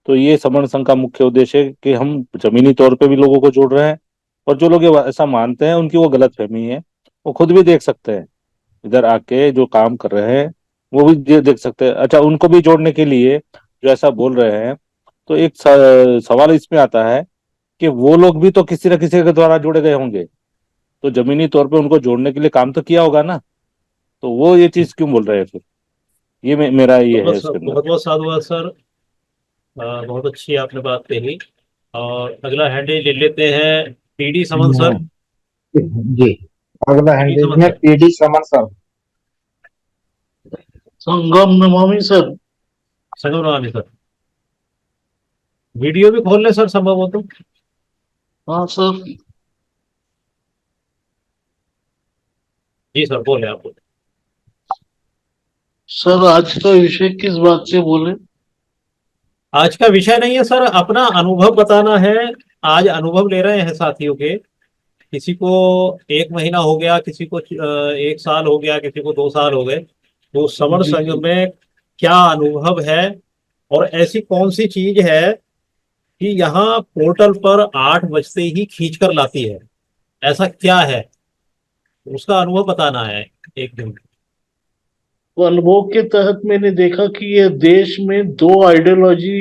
तो ये समन संघ का मुख्य उद्देश्य है कि हम जमीनी तौर पे भी लोगों को जोड़ रहे हैं, और जो लोग ये ऐसा मानते हैं उनकी वो गलत फहमी है। वो खुद भी देख सकते हैं, इधर आके जो काम कर रहे हैं वो भी देख सकते हैं। अच्छा, उनको भी जोड़ने के लिए जो ऐसा बोल रहे हैं, तो एक सवाल इसमें आता है कि वो लोग भी तो किसी न किसी के द्वारा जोड़े गए होंगे, तो जमीनी तौर पे उनको जोड़ने के लिए काम तो किया होगा ना, तो वो ये चीज क्यों बोल रहे हैं फिर? ये मेरा ये है इसके अंदर। बहुत बहुत साधुवाद सर, बहुत अच्छी आपने बात कही। और अगला हैंडल ले लेते हैं पीडी समन सर। जी, अगला हैंडल है पीडी समन सर। संगम नमामि सर। संगम नमामि सर। वीडियो भी खोल ले सर, संभव हो तो। हाँ सर। जी सर, बोले आप बोले। सर आज का विषय किस बात से बोले? आज का विषय नहीं है सर, अपना अनुभव बताना है। आज अनुभव ले रहे हैं साथियों के। किसी को 1 महीना हो गया, किसी को 1 साल हो गया, किसी को 2 साल हो गए। तो समर जी संघ जी। में क्या अनुभव है और ऐसी कौन सी चीज है कि यहाँ पोर्टल पर 8 बजते ही खींच कर लाती है, ऐसा क्या है, उसका अनुभव बताना है एक दिन। तो अनुभव के तहत मैंने देखा कि ये देश में दो आइडियोलॉजी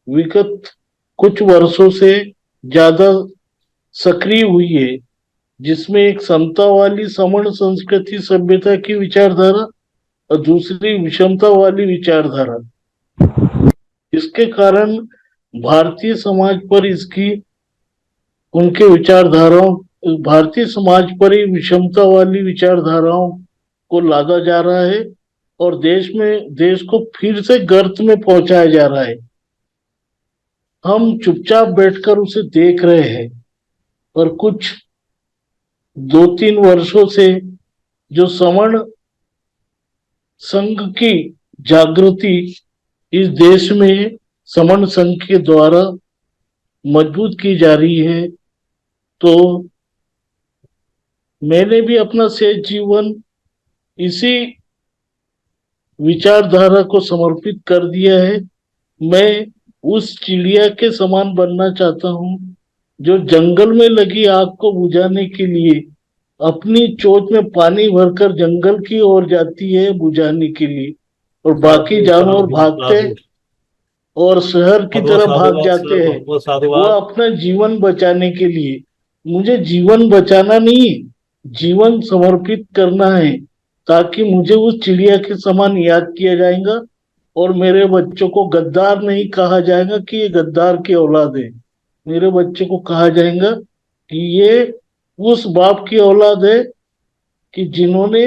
विगत कुछ वर्षों से ज्यादा सक्रिय हुई है, जिसमें एक समता वाली समण संस्कृति सभ्यता की विचारधारा और दूसरी विषमता वाली विचारधारा। इसके कारण भारतीय समाज पर इसकी उनके विचारधाराओं भारतीय समाज पर ही विषमता वाली विचारधाराओं को लादा जा रहा है और देश को फिर से गर्त में पहुंचाया जा रहा है। हम चुपचाप बैठकर उसे देख रहे हैं और कुछ 2-3 वर्षों से जो समण संघ की जागृति इस देश में समण संघ के द्वारा मजबूत की जा रही है, तो मैंने भी अपना शेष जीवन इसी विचारधारा को समर्पित कर दिया है। मैं उस चिड़िया के समान बनना चाहता हूं जो जंगल में लगी आग को बुझाने के लिए अपनी चोंच में पानी भरकर जंगल की ओर जाती है बुझाने के लिए, और बाकी जानवर भागते और शहर की तरफ भाग जाते हैं वो अपना जीवन बचाने के लिए। मुझे जीवन बचाना नहीं, जीवन समर्पित करना है, ताकि मुझे उस चिड़िया के समान याद किया जाएगा और मेरे बच्चों को गद्दार नहीं कहा जाएगा कि ये गद्दार की औलाद है। मेरे बच्चे को कहा जाएगा कि ये उस बाप की औलाद है कि जिन्होंने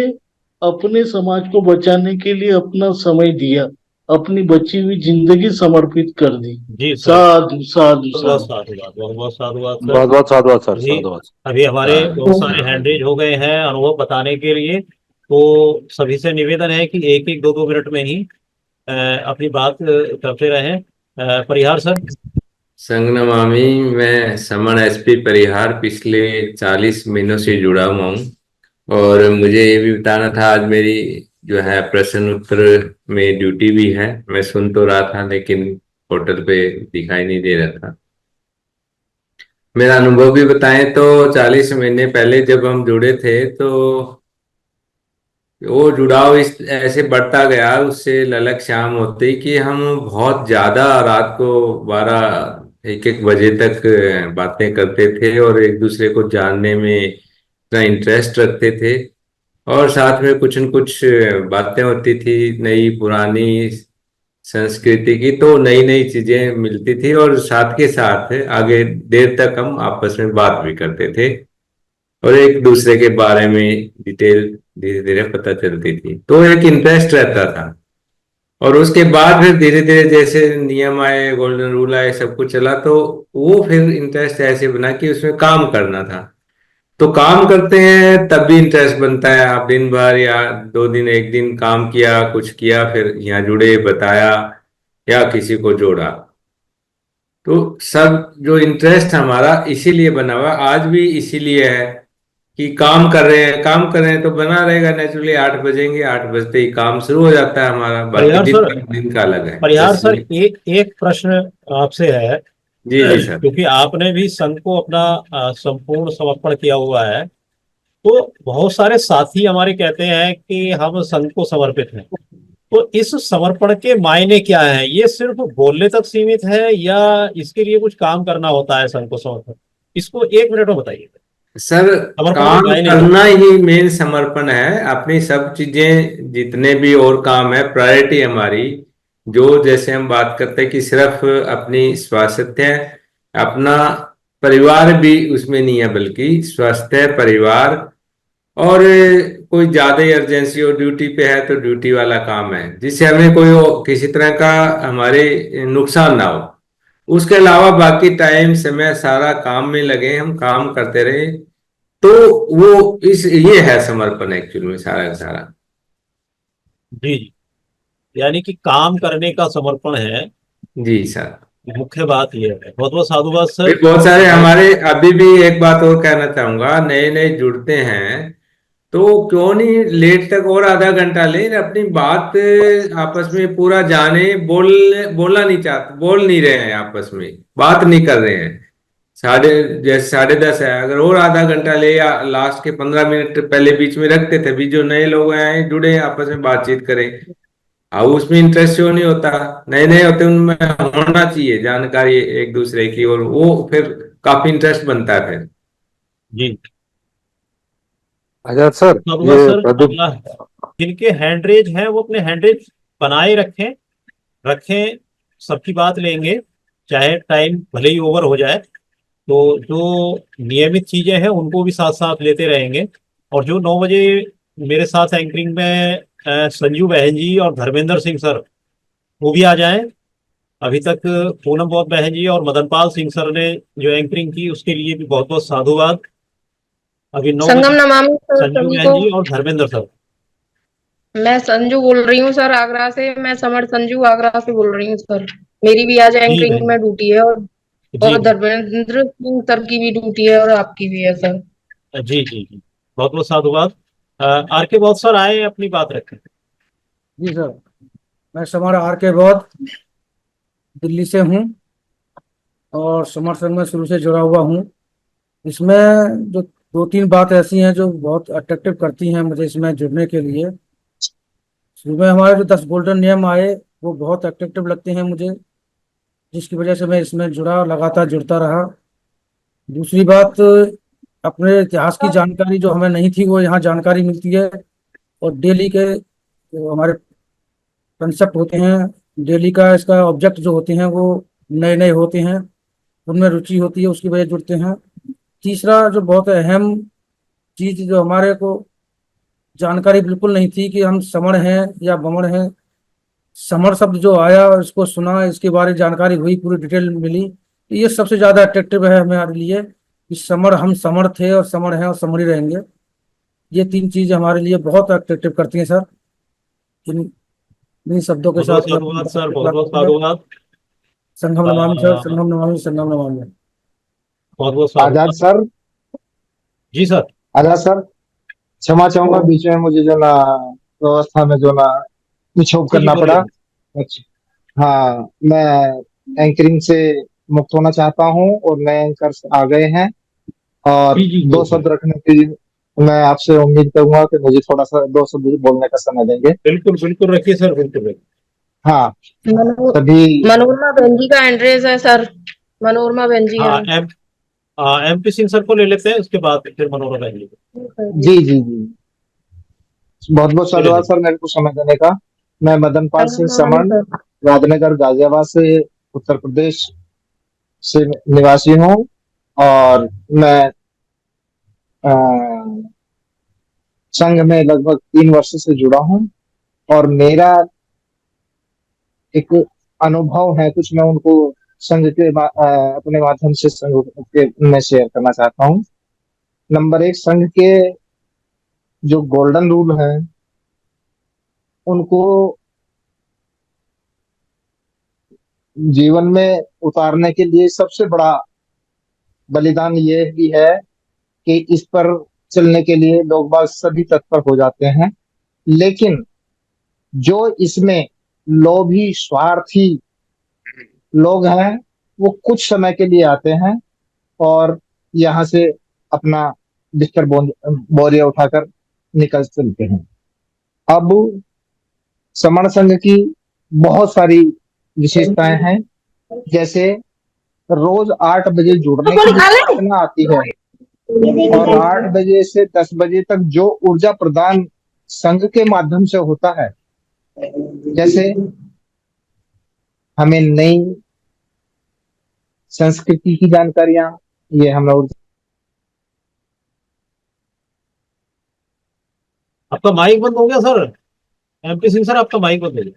अपने समाज को बचाने के लिए अपना समय दिया, अपनी बची हुई जिंदगी समर्पित कर दी। जी सर, साधु साधु बहुत साधु। साधुवाद, बहुत बहुत साधुवाद सर। बहुत बहुत साधुवाद सर, अभी साधुवाद। अभी हमारे बहुत सारे हैंड रेज हो गए हैं अनुभव बताने के लिए, तो सभी से निवेदन है कि 1-1, 2-2 मिनट में ही अपनी बात करते रहें। परिहार सर। संघ नमामि, मैं समण एसपी परिहार पिछले 40 महीनों से जुड़ा हुआ हूँ और मुझे ये भी बताना था, आज मेरी जो है प्रश्न उत्तर में ड्यूटी भी है। मैं सुन तो रहा था लेकिन पोर्टल पे दिखाई नहीं दे रहा था। मेरा अनुभव भी बताएं तो 40 महीने पहले जब हम जुड़े थे तो वो जुड़ाव इस ऐसे बढ़ता गया, उससे ललक शाम होते ही कि हम बहुत ज्यादा रात को 12-1 बजे तक बातें करते थे और एक दूसरे को जानने में इतना इंटरेस्ट रखते थे और साथ में कुछ न कुछ बातें होती थी नई पुरानी संस्कृति की, तो नई नई चीजें मिलती थी और साथ के साथ आगे देर तक हम आपस में बात भी करते थे और एक दूसरे के बारे में डिटेल धीरे धीरे पता चलती थी, तो एक इंटरेस्ट रहता था। और उसके बाद फिर धीरे धीरे जैसे नियम आए, गोल्डन रूल आए, सब कुछ चला, तो वो फिर इंटरेस्ट ऐसे बना कि उसमें काम करना था। तो काम करते हैं तब भी इंटरेस्ट बनता है। आप दिन भर या 2 दिन 1 दिन काम किया, कुछ किया, फिर यहाँ जुड़े, बताया या किसी को जोड़ा, तो सब जो इंटरेस्ट हमारा इसीलिए बना हुआ, आज भी इसीलिए है कि काम कर रहे हैं तो बना रहेगा नेचुरली। 8 बजेंगे, 8 बजते ही काम शुरू हो जाता है हमारा, बाकी दिन का अलग है। परिहार सर, एक प्रश्न आपसे है। जी जी सर। क्योंकि आपने भी संघ को अपना संपूर्ण समर्पण किया हुआ है, तो बहुत सारे साथी हमारे कहते हैं कि हम संघ को समर्पित हैं, तो इस समर्पण के मायने क्या है? ये सिर्फ बोलने तक सीमित है या इसके लिए कुछ काम करना होता है संघ को समर्पण? इसको 1 मिनट में बताइए सर। काम करना ही मेन समर्पण है। अपनी सब चीजें जितने भी और काम है, प्रायोरिटी हमारी, जो जैसे हम बात करते हैं कि सिर्फ अपनी स्वास्थ्य, अपना परिवार भी उसमें नहीं है, बल्कि स्वास्थ्य, परिवार, और कोई ज्यादा इमरजेंसी और ड्यूटी पे है तो ड्यूटी वाला काम है, जिससे हमें कोई किसी तरह का हमारे नुकसान ना हो। उसके अलावा बाकी टाइम समय सारा काम में लगे, हम काम करते रहे। तो वो ये है समर्पण एक्चुअल में सारा का सारा। जी जी, यानी कि काम करने का समर्पण है। जी सर। मुख्य बात ये है। बहुत बहुत साधुवाद सर। फिर बहुत सारे हमारे अभी भी एक बात और कहना चाहूंगा, नए नए जुड़ते हैं तो क्यों नहीं लेट तक और आधा घंटा ले अपनी बात आपस में पूरा जाने, बोलना नहीं चाहते, बोल नहीं रहे हैं आपस में, बात नहीं कर रहे हैं। जैसे 10:30 है, अगर और आधा घंटा ले या लास्ट के 15 मिनट पहले बीच में रखते थे, भी जो नए लोग आए जुड़े आपस में बातचीत करें। अब उसमें इंटरेस्ट क्यों नहीं होता, नए नए होते उनमें होना चाहिए जानकारी एक दूसरे की, और वो फिर काफी इंटरेस्ट बनता है फिर। जी आजाद सर, साधुवाद ये सर। अगला, जिनके हैंड रेज हैं वो अपने हैंड रेज बनाए रखें रखें। सबकी बात लेंगे, चाहे टाइम भले ही ओवर हो जाए। तो जो नियमित चीजें हैं उनको भी साथ साथ लेते रहेंगे। और जो 9 बजे मेरे साथ एंकरिंग में संजू बहन जी और धर्मेंद्र सिंह सर, वो भी आ जाएं। अभी तक पूनम बहुत बहन जी और मदनपाल सिंह सर ने जो एंकरिंग की उसके लिए भी बहुत बहुत साधुवाद। अभी 9 संगम बजे नमामि सर संजू सभी बहन को। जी और धर्मेंद्र सर। मैं संजू बोल रही हूँ सर, आगरा से। मैं समर संजू आगरा से बोल रही हूँ सर। मेरी भी आज जी एंकरिंग बहन में ड्यूटी है, जी और धर्मेंद्र सिंह सर की भी ड्यूटी है, और आपकी भी है सर। जी जी जी, बहुत बहुत साधुवाद। आर के बहुत सर आए, अपनी बात रखें। जी सर, मैं समर आर के बहुत दिल्ली से हूँ और समर संघ में शुरू से जुड़ा हुआ हूँ। इसमें जो 2-3 बात ऐसी हैं जो बहुत अट्रैक्टिव करती हैं मुझे इसमें जुड़ने के लिए। शुरू में हमारे जो 10 गोल्डन नियम आए वो बहुत अट्रैक्टिव लगते हैं मुझे, जिसकी वजह से मैं इसमें जुड़ा, लगातार जुड़ता रहा। दूसरी बात, अपने इतिहास की जानकारी जो हमें नहीं थी वो यहाँ जानकारी मिलती है। और डेली के जो हमारे कंसेप्ट होते हैं, डेली का इसका ऑब्जेक्ट जो होते हैं वो नए नए होते हैं, उनमें रुचि होती है, उसकी वजह जुड़ते हैं। तीसरा जो बहुत अहम चीज जो हमारे को जानकारी बिल्कुल नहीं थी कि हम समण हैं या बमण हैं। समर शब्द जो आया और इसको सुना, इसके बारे में जानकारी हुई, पूरी डिटेल मिली, तो ये सबसे ज्यादा अट्रैक्टिव है हमारे लिए कि समर, हम समर थे और समर हैं और समर ही रहेंगे। ये 3 चीज हमारे लिए बहुत अट्रैक्टिव करती हैं सर। इन शब्दों के बहुत बहुत साथ साधुवाद सर, बहुत बहुत साधुवाद। संगम नमामि सर, संगम नमामि, संगम नमामि। बहुत बहुत आजाद साधुवाद। सर। जी सर। आजाद सर, क्षमा चाहूंगा, बीच में मुझे जो ना व्यवस्था में जो ना विक्षोभ जी जी, करना बोलिए। पड़ा। अच्छा, हाँ, मैं एंकरिंग से मुक्त होना चाहता हूँ और नए एंकर्स आ गए हैं, और जी जी, 2 शब्द रखने की मैं आपसे उम्मीद करूंगा कि मुझे थोड़ा सा 2 शब्द बोलने का समय देंगे। बिल्कुल बिल्कुल रखिए सर, बिल्कुल रखिए। हाँ, सभी। मनोरमा बहन जी का एड्रेस है सर। मनोरमा बहन जी हाँ, हैं। MP सिंह सर को ले लेते हैं, उसके बाद फिर मनोरमा बहन जी को। जी जी जी, बहुत बहुत चलिए धन्यवाद सर मेरे को समय देने का। मैं मदनपाल संगम सिंह नमामि समन, सर। राजनगर गाजियाबाद से, उत्तर प्रदेश से निवासी हूँ, और मैं अ, संघ में लगभग 3 वर्ष से जुड़ा हूँ, और मेरा एक अनुभव है कुछ, मैं उनको संघ के अपने माध्यम से संघ के में शेयर करना चाहता हूँ। नंबर 1, संघ के जो गोल्डन रूल हैं उनको जीवन में उतारने के लिए सबसे बड़ा बलिदान ये भी है कि इस पर चलने के लिए लोग बाग सभी तत्पर हो जाते हैं, लेकिन जो इसमें लोभी स्वार्थी लोग हैं वो कुछ समय के लिए आते हैं और यहाँ से अपना बिस्तर बोरिया उठाकर निकल चलते हैं। अब समण संघ की बहुत सारी विशेषताएं हैं, जैसे रोज 8 बजे जुड़ने की जो सूचना आती है, और 8 बजे से 10 बजे तक जो ऊर्जा प्रदान संघ के माध्यम से होता है, जैसे हमें नई संस्कृति की जानकारियां, ये हमें आपका माइक बंद हो गया सर। MP सिंह सर, आपका माइक बंद हो गया।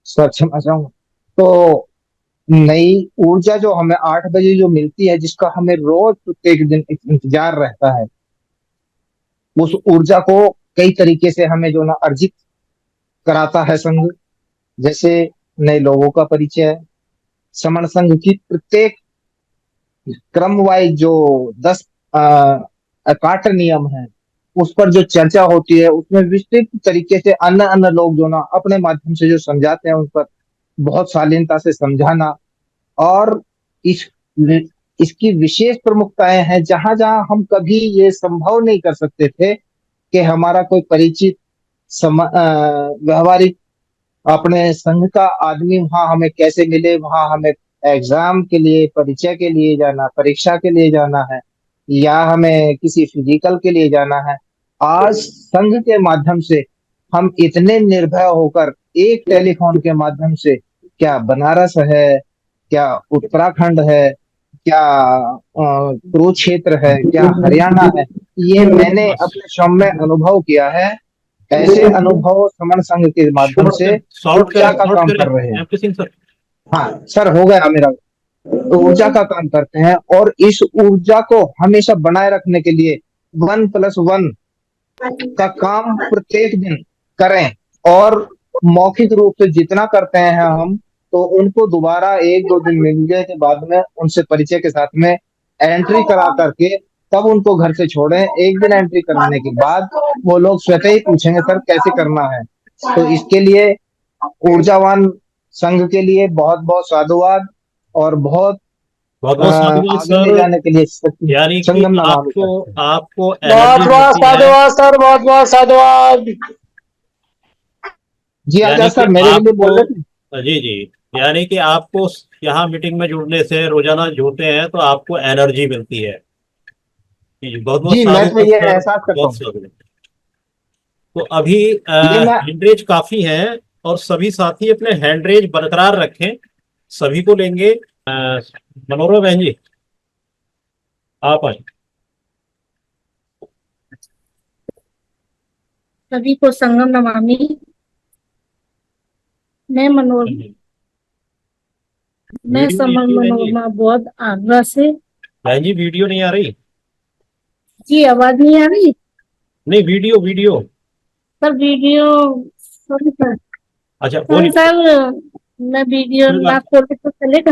सक्षम अच्छा हूँ। तो नई ऊर्जा जो हमें 8 बजे जो मिलती है, जिसका हमें रोज प्रत्येक दिन इंतजार रहता है, उस ऊर्जा को कई तरीके से हमें जो ना अर्जित कराता है संघ। जैसे नए लोगों का परिचय, समण संघ की प्रत्येक क्रम वाइज जो 10 अकाट नियम है, उस पर जो चर्चा होती है, उसमें विस्तृत तरीके से अन्य अन्य लोग जो ना अपने माध्यम से जो समझाते हैं, उन पर बहुत शालीनता से समझाना। और इसकी विशेष प्रमुखताएं हैं, जहां जहां हम कभी ये संभव नहीं कर सकते थे कि हमारा कोई परिचित व्यवहारिक अपने संघ का आदमी वहां हमें कैसे मिले, वहां हमें एग्जाम के लिए, परिचय के लिए जाना, परीक्षा के लिए जाना है, या हमें किसी फिजिकल के लिए जाना है, आज संघ के माध्यम से हम इतने निर्भय होकर एक टेलीफोन के माध्यम से, क्या बनारस है, क्या उत्तराखंड है, क्या कुरुक्षेत्र है, क्या हरियाणा है, ये मैंने अपने श्रम में अनुभव किया है। ऐसे अनुभव समण संघ के माध्यम से ऊर्जा का काम कर रहे हैं। हाँ सर, हो गया मेरा। ऊर्जा का काम करते हैं, और इस ऊर्जा को हमेशा बनाए रखने के लिए 1+1 का काम प्रत्येक दिन करें, और मौखिक रूप से जितना करते हैं हम, तो उनको दोबारा 1-2 दिन मिलने के बाद में उनसे परिचय के साथ में एंट्री करा करके तब उनको घर से छोड़ें। एक दिन एंट्री कराने के बाद वो लोग स्वतः ही पूछेंगे सर कैसे करना है। तो इसके लिए ऊर्जावान संघ के लिए बहुत बहुत साधुवाद, और बहुत साधुवाद आगे ले जाने के लिए यानी कि संगम नमामि आपको बहुत बहुत साधुवाद सर, बहुत बहुत साधुवाद। जी आजाद सर, मेरे लिए बोल रहे थे। जी जी, यानी कि आपको यहाँ मीटिंग में जुड़ने से, रोजाना जुड़ते हैं तो आपको एनर्जी मिलती है। जी बहुत बहुत जी, मैं तो ये एहसास करता हूँ। तो अभी हैंडरेज काफी है, और सभी साथी अपने हैंडरेज बरकरार रखें। सभी को लेंगे। मनोरमा बहन जी, आप आए। सभी को संगम नमामि। मैं समण मनोरमा बहुत आगरा से। बहन जी वीडियो नहीं आ रही? जी आवाज नहीं आ रही? नहीं, video sir video, sorry sir. अच्छा बोलिए सर, मैं वीडियो ना खोले तो चलेगा?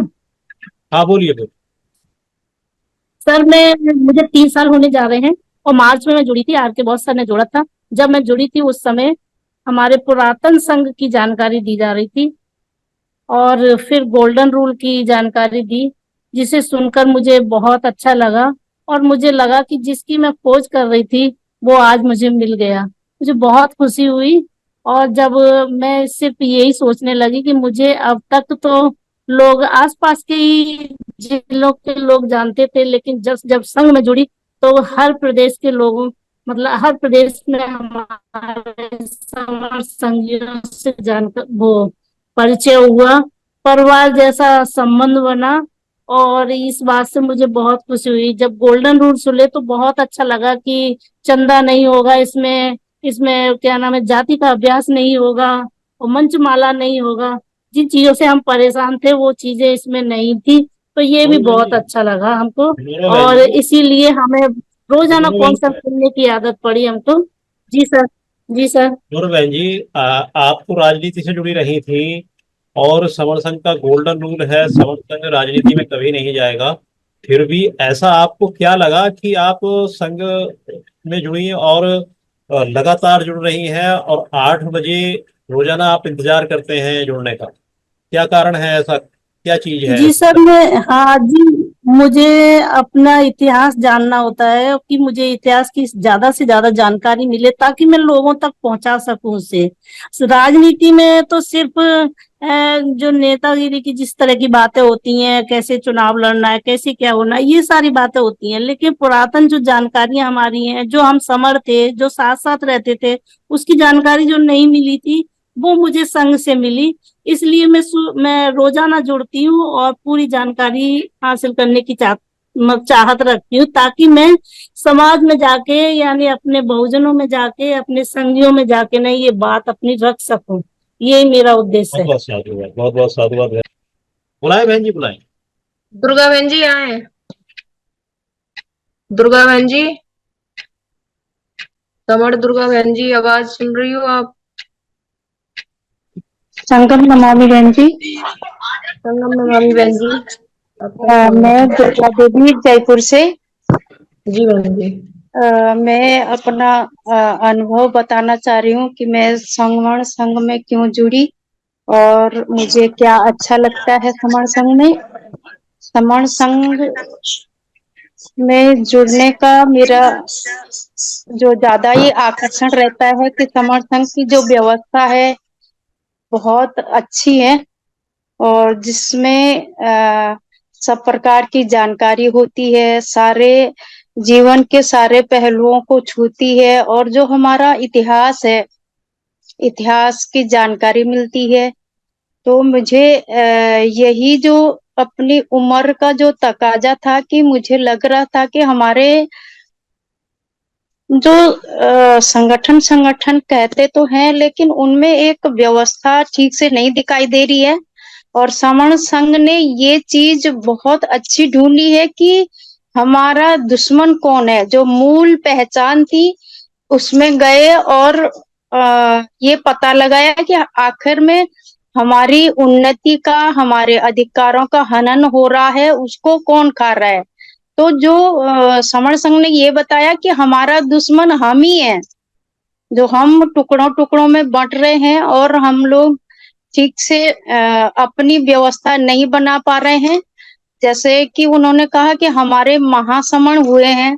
हाँ बोलिए। सर मुझे 3 साल होने जा रहे हैं, और मार्च में मैं जुड़ी थी, आर के बॉस सर ने जोड़ा था। जब मैं जुड़ी थी उस समय हमारे पुरातन संघ की जानकारी दी जा रही थी, और फिर गोल्डन रूल की जानकारी दी, जिसे सुनकर मुझे बहुत अच्छा लगा, और मुझे लगा कि जिसकी मैं खोज कर रही थी वो आज मुझे मिल गया। मुझे बहुत खुशी हुई, और जब मैं सिर्फ यही सोचने लगी कि मुझे अब तक तो लोग आसपास के ही जिलों के लोग जानते थे, लेकिन जब संघ में जुड़ी तो हर प्रदेश के लोगों, मतलब हर प्रदेश में हमारे संघियों से जानकर वो परिचय हुआ, परिवार जैसा संबंध बना, और इस बात से मुझे बहुत खुशी हुई। जब गोल्डन रूल सुने तो बहुत अच्छा लगा कि चंदा नहीं होगा इसमें क्या नाम है, जाति का अभ्यास नहीं होगा, और मंचमाला नहीं होगा। जिन चीजों से हम परेशान थे वो चीजें इसमें नहीं थी, तो ये भी बहुत अच्छा लगा हमको, और इसीलिए हमें रोजाना कॉन्सर्ट सुनने की आदत पड़ी हमको। जी सर। जी सर। बहन जी, आप तो राजनीति से जुड़ी रही थी, और समण संघ का गोल्डन रूल है, समण संघ राजनीति में कभी नहीं जाएगा। फिर भी ऐसा आपको क्या लगा कि आप संघ में जुड़ी और लगातार जुड़ रही हैं, और 8 बजे रोजाना आप इंतजार करते हैं जुड़ने का? क्या कारण है, ऐसा क्या चीज है? जी सर, हाँ जी, मुझे अपना इतिहास जानना होता है कि मुझे इतिहास की ज्यादा से ज्यादा जानकारी मिले, ताकि मैं लोगों तक पहुंचा सकूं उसे। राजनीति में तो सिर्फ जो नेतागिरी की जिस तरह की बातें होती हैं, कैसे चुनाव लड़ना है, कैसे क्या होना है, ये सारी बातें होती हैं, लेकिन पुरातन जो जानकारियां हमारी हैं, जो हम समर थे, जो साथ साथ रहते थे, उसकी जानकारी जो नहीं मिली थी वो मुझे संघ से मिली। इसलिए मैं रोजाना जुड़ती हूँ, और पूरी जानकारी हासिल करने की चाहत रखती हूँ, ताकि मैं समाज में जाके, यानी अपने बहुजनों में जाके, अपने संघियों में जाके नहीं ये बात अपनी रख सकूं। ये मेरा उद्देश्य है। बहुत बहुत साधुवाद। बुलाए बहन जी, बुलाए। दुर्गा बहन जी आए। दुर्गा बहन जी, समर दुर्गा बहन जी, आवाज सुन रही हो आप? संगम नमामि बहन जी। संगम नमामि बहन जी, आपका मैं स्वागत है। दुर्गा देवी जयपुर से। जी बहन जी। मैं अपना अनुभव बताना चाह रही हूँ कि मैं समण संघ में क्यों जुड़ी और मुझे क्या अच्छा लगता है समण संघ में। समण संघ में जुड़ने का मेरा जो ज्यादा ही आकर्षण रहता है कि समण संघ की जो व्यवस्था है बहुत अच्छी है और जिसमें सब प्रकार की जानकारी होती है, सारे जीवन के सारे पहलुओं को छूती है और जो हमारा इतिहास है, इतिहास की जानकारी मिलती है। तो मुझे यही जो अपनी उम्र का जो तकाजा था कि मुझे लग रहा था कि हमारे जो संगठन कहते तो हैं लेकिन उनमें एक व्यवस्था ठीक से नहीं दिखाई दे रही है और समण संघ ने ये चीज बहुत अच्छी ढूंढी है कि हमारा दुश्मन कौन है। जो मूल पहचान थी उसमें गए और ये पता लगाया कि आखिर में हमारी उन्नति का, हमारे अधिकारों का हनन हो रहा है, उसको कौन खा रहा है। तो जो समण संघ ने ये बताया कि हमारा दुश्मन हम ही है, जो हम टुकड़ों टुकड़ों में बंट रहे हैं और हम लोग ठीक से अपनी व्यवस्था नहीं बना पा रहे हैं। जैसे कि उन्होंने कहा कि हमारे महासमण हुए हैं,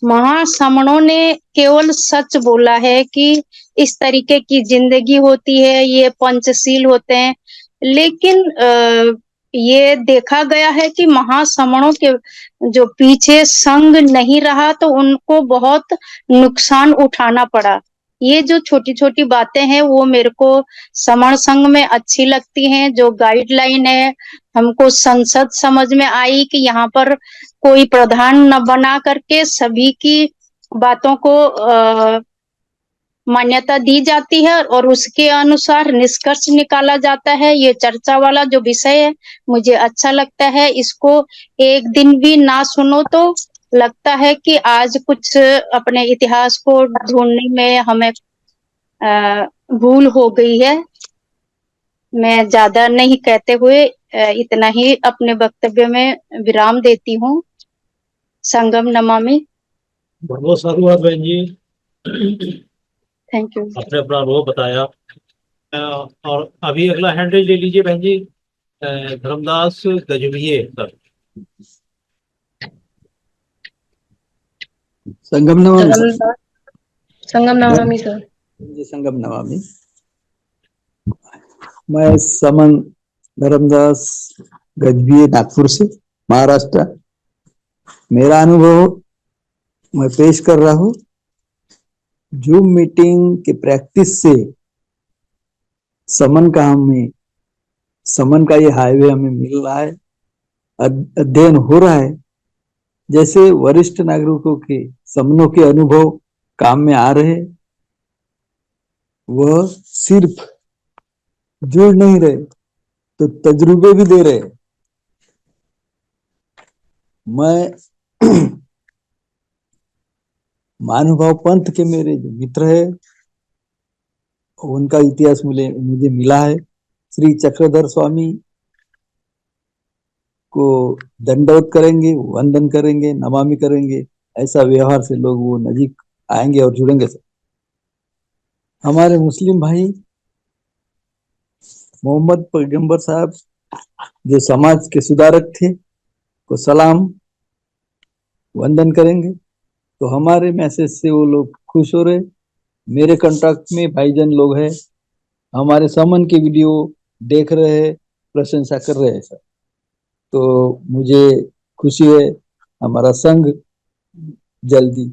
महासमणों ने केवल सच बोला है कि इस तरीके की जिंदगी होती है, ये पंचशील होते हैं, लेकिन ये देखा गया है कि महासमणों के जो पीछे संघ नहीं रहा तो उनको बहुत नुकसान उठाना पड़ा। ये जो छोटी छोटी बातें हैं वो मेरे को समण संघ में अच्छी लगती हैं। जो गाइडलाइन है हमको संसद समझ में आई कि यहाँ पर कोई प्रधान न बना करके सभी की बातों को मान्यता दी जाती है और उसके अनुसार निष्कर्ष निकाला जाता है। ये चर्चा वाला जो विषय है मुझे अच्छा लगता है। इसको एक दिन भी ना सुनो तो लगता है कि आज कुछ अपने इतिहास को ढूंढने में हमें भूल हो गई है। मैं ज्यादा नहीं कहते हुए इतना ही अपने वक्तव्य में विराम देती हूँ। संगम नमामि। बहुत बहुत साधुवाद बहन जी, थैंक यू। आपने अपना अनुभव बताया। और अभी अगला हैंडल ले लीजिए बहन जी, धर्मदास गजभिये सर। संगम नमामि सर। संगम नमामि सर। जी संगम नमामि। मैं समन धर्मदास गजभिये नागपुर से, महाराष्ट्र। मेरा अनुभव मैं पेश कर रहा हूँ। जूम मीटिंग के प्रैक्टिस से समन का ये हाईवे हमें मिल रहा है, अध्ययन हो रहा है। जैसे वरिष्ठ नागरिकों के समनों के अनुभव काम में आ रहे, वह सिर्फ जुड़ नहीं रहे तो तजुर्बे भी दे रहे। मैं महानुभाव पंथ के मेरे जो मित्र है उनका इतिहास मुझे मिला है। श्री चक्रधर स्वामी को दंडवत करेंगे, वंदन करेंगे, नमामि करेंगे, ऐसा व्यवहार से लोग वो नजीक आएंगे और जुड़ेंगे। हमारे मुस्लिम भाई मोहम्मद पैगंबर साहब जो समाज के सुधारक थे को सलाम वंदन करेंगे, तो हमारे मैसेज से वो लोग खुश हो रहे। मेरे कॉन्ट्रैक्ट में भाईजान लोग हैं, हमारे समन की वीडियो देख रहे हैं, प्रशंसा कर रहे हैं सर। तो मुझे खुशी है, हमारा संघ जल्दी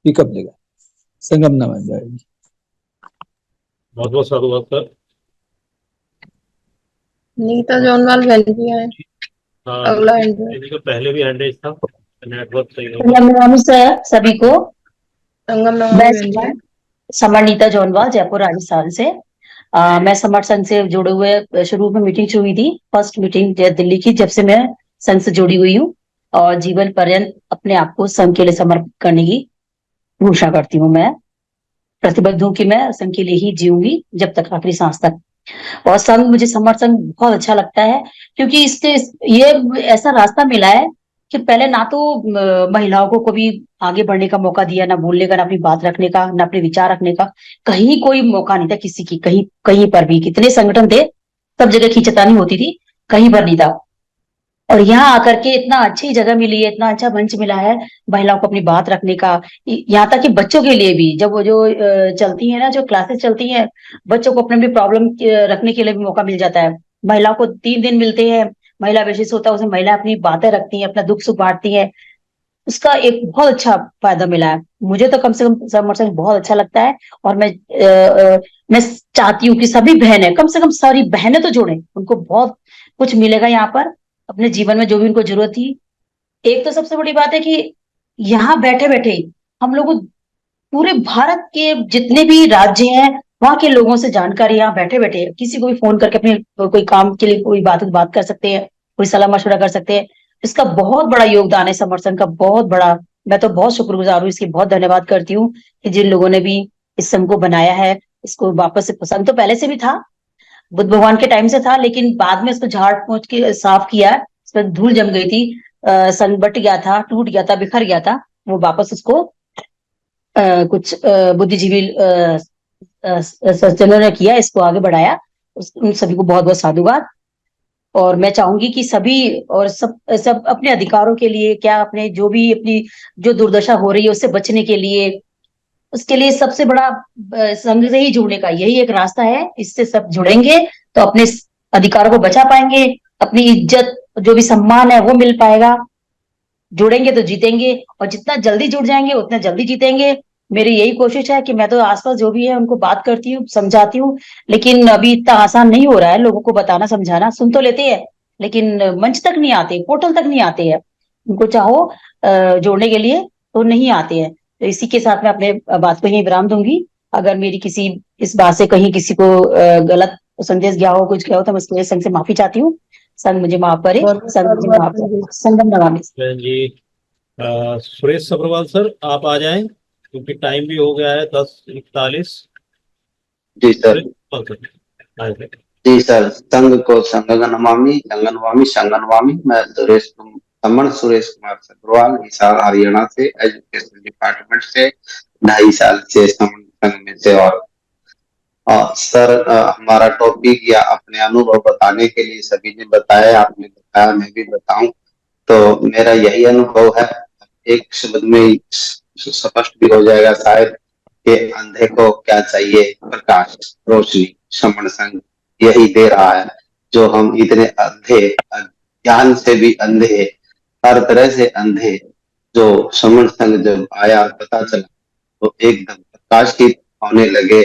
पिकअप लेगा। संगम नमामि। बहुत बहुत साधुवाद सर। नीता जोनवाल बहन जी आए। अगला हैंडल पहले भी हैंडल था, नेटवर्क सही नहीं। संगम नमामि सभी को। संगम मैं नमामि बहन जी। समर नीता जोनवाल जयपुर राजस्थान से। मैं समर्थ संघ से जुड़े हुए शुरू में मीटिंग शुरू हुई थी, फर्स्ट मीटिंग दिल्ली की, जब से मैं संघ से जुड़ी हुई हूँ और जीवन पर्यंत अपने आप को संघ के लिए समर्पित करने की घोषणा करती हूँ। मैं प्रतिबद्ध हूँ कि मैं संघ के लिए ही जीऊंगी जब तक, आखिरी सांस तक। और संघ, मुझे समर्थ संघ बहुत अच्छा लगता है क्योंकि इससे ये ऐसा रास्ता मिला है कि पहले ना तो महिलाओं को कभी आगे बढ़ने का मौका दिया, ना बोलने का, ना अपनी बात रखने का, ना अपने विचार रखने का, कहीं कोई मौका नहीं था किसी की, कहीं कहीं पर भी। कितने संगठन थे, सब जगह खींचतानी होती थी, कहीं पर नहीं था। और यहाँ आकर के इतना अच्छी जगह मिली है, इतना अच्छा मंच मिला है महिलाओं को अपनी बात रखने का। यहाँ तक कि बच्चों के लिए भी, जब वो जो चलती है ना, जो क्लासेस चलती हैं, बच्चों को अपने भी प्रॉब्लम रखने के लिए भी मौका मिल जाता है। महिलाओं को 3 दिन मिलते हैं, महिला विशेष होता है, उसमें महिला अपनी बातें रखती हैं, अपना दुख सुख बांटती है। उसका एक बहुत अच्छा फायदा मिला है मुझे तो, कम से कम समर्थ संघ बहुत अच्छा लगता है। और मैं चाहती हूँ कि सभी बहनें, कम से कम सारी बहनें तो जुड़े, उनको बहुत कुछ मिलेगा यहाँ पर अपने जीवन में, जो भी उनको जरूरत थी। एक तो सबसे बड़ी बात है कि यहाँ बैठे बैठे हम लोग पूरे भारत के जितने भी राज्य हैं, वहां के लोगों से जानकारी यहाँ बैठे बैठे किसी को भी फोन करके अपने कोई काम के लिए कोई बात कर सकते हैं, कोई सलाह मशवरा कर सकते हैं। इसका बहुत बड़ा योगदान है समर्थन का, बहुत बड़ा। मैं तो बहुत शुक्रगुजार हूँ, इसकी बहुत धन्यवाद करती हूँ कि जिन लोगों ने भी इस संघ को बनाया है, इसको वापस से, संघ तो पहले से भी था, बुद्ध भगवान के टाइम से था, लेकिन बाद में इसको झाड़ पोंछ के साफ किया, इस पर धूल जम गई थी, संघ बट गया था, टूट गया था, बिखर गया था। वो वापस उसको कुछ बुद्धिजीवी सज्जनों ने किया, इसको आगे बढ़ाया। उन सभी को बहुत बहुत साधुवाद। और मैं चाहूंगी कि सभी और सब अपने अधिकारों के लिए, क्या अपने जो भी अपनी जो दुर्दशा हो रही है उससे बचने के लिए, उसके लिए सबसे बड़ा संघ से ही जुड़ने का यही एक रास्ता है। इससे सब जुड़ेंगे तो अपने अधिकारों को बचा पाएंगे, अपनी इज्जत, जो भी सम्मान है वो मिल पाएगा। जुड़ेंगे तो जीतेंगे, और जितना जल्दी जुड़ जाएंगे उतना जल्दी जीतेंगे। मेरी यही कोशिश है कि मैं तो आसपास जो भी है उनको बात करती हूँ, समझाती हूँ, लेकिन अभी इतना आसान नहीं हो रहा है लोगों को बताना समझाना। सुन तो लेते हैं लेकिन मंच तक नहीं आते, पोर्टल तक नहीं आते हैं। उनको चाहो जोड़ने के लिए तो नहीं आते हैं। तो इसी के साथ मैं अपने बात को यहीं विराम दूंगी। अगर मेरी किसी इस बात से कहीं किसी को गलत संदेश गया हो, कुछ गया हो, तो मैं उसके लिए संघ से माफी चाहती हूँ। संघ मुझे माफ करे, संघ मुझे माफ करे। संगम नमामि। जी सुरेश सब्रवाल सर, आप आ जाएं क्योंकि टाइम भी हो गया है 10:41। जी सर। जी सर, संघ को संगनमामि संगनवामी संगनवामी। मैं सुरेश कुमार सब्रवाल, हिसार हरियाणा से, एजुकेशन डिपार्टमेंट से 2.5 साल से संघ में से। और सर, हमारा टॉपिक या अपने अनुभव बताने के लिए सभी ने बताया, आपने बताया, मैं भी बताऊं तो मेरा यही अनुभव है। एक शब्द में स्पष्ट भी हो जाएगा शायद कि अंधे को क्या चाहिए, प्रकाश, रोशनी। समण संघ यही दे रहा है। जो हम इतने अंधे, ज्ञान से भी अंधे, हर तरह से अंधे, जो समण संघ जब आया, पता चला, तो एकदम प्रकाशित होने लगे,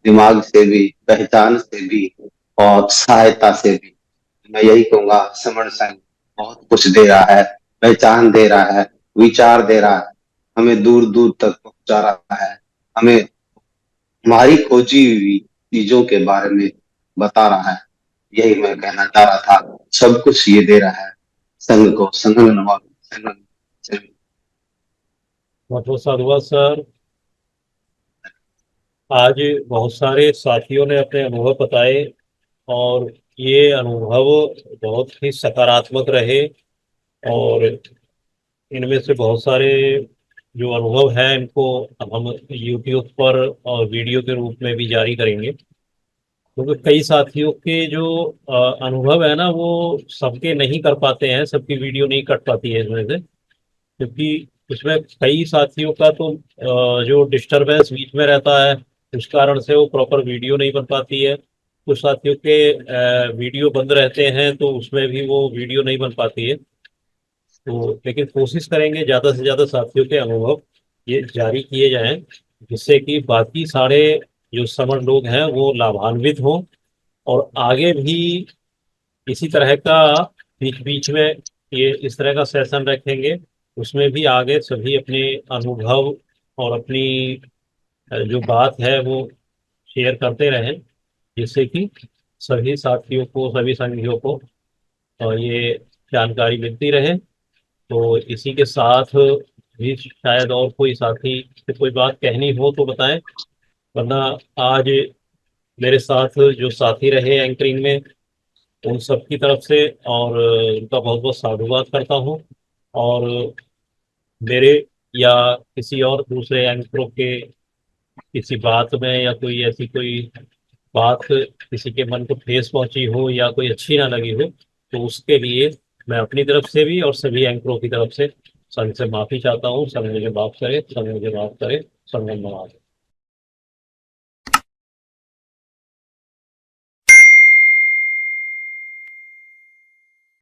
दिमाग से भी, पहचान से भी और सहायता से भी। मैं यही कहूंगा, समण संघ बहुत कुछ दे रहा है, पहचान दे रहा है, विचार दे रहा है, हमें दूर दूर तक पहुंचा रहा है, हमें हमारी खोजी हुई चीजों के बारे में बता रहा है। यही मैं कहना चाह रहा था, सब कुछ ये दे रहा है संघ को। संघ बहुत बहुत साधुवाद सर। आज बहुत सारे साथियों ने अपने अनुभव बताए और ये अनुभव बहुत ही सकारात्मक रहे, और इनमें से बहुत सारे जो अनुभव हैं इनको हम YouTube पर और वीडियो के रूप में भी जारी करेंगे, क्योंकि कई साथियों के जो अनुभव है ना, वो सबके नहीं कर पाते हैं, सबकी वीडियो नहीं कट पाती है इसमें से, क्योंकि इसमें कई साथियों का तो जो डिस्टरबेंस बीच में रहता है, उस कारण से वो प्रॉपर वीडियो नहीं बन पाती है। कुछ साथियों के वीडियो बंद रहते हैं तो उसमें भी वो वीडियो नहीं बन पाती है। तो लेकिन कोशिश करेंगे ज़्यादा से ज़्यादा साथियों के अनुभव ये जारी किए जाएं, जिससे कि बाकी सारे जो समर लोग हैं वो लाभान्वित हों, और आगे भी इसी तरह का बीच बीच में ये इस तरह का सेशन रखेंगे, उसमें भी आगे सभी अपने अनुभव और अपनी जो बात है वो शेयर करते रहें। जिससे कि सभी साथियों को, सभी संघियों को ये जानकारी मिलती रहे। तो इसी के साथ भी शायद और कोई साथी से कोई बात कहनी हो तो बताएं, वरना आज मेरे साथ जो साथी रहे एंकरिंग में उन सब की तरफ से और उनका बहुत बहुत साधुवाद करता हूँ। और मेरे या किसी और दूसरे एंकरों के किसी बात में या कोई ऐसी कोई बात किसी के मन को ठेस पहुंची हो या कोई अच्छी ना लगी हो, तो उसके लिए मैं अपनी तरफ से भी और सभी एंकरों की तरफ से संघ से माफी चाहता हूँ। संघ मुझे माफ करे, संघ मुझे माफ करे, संघ धन्यवाद।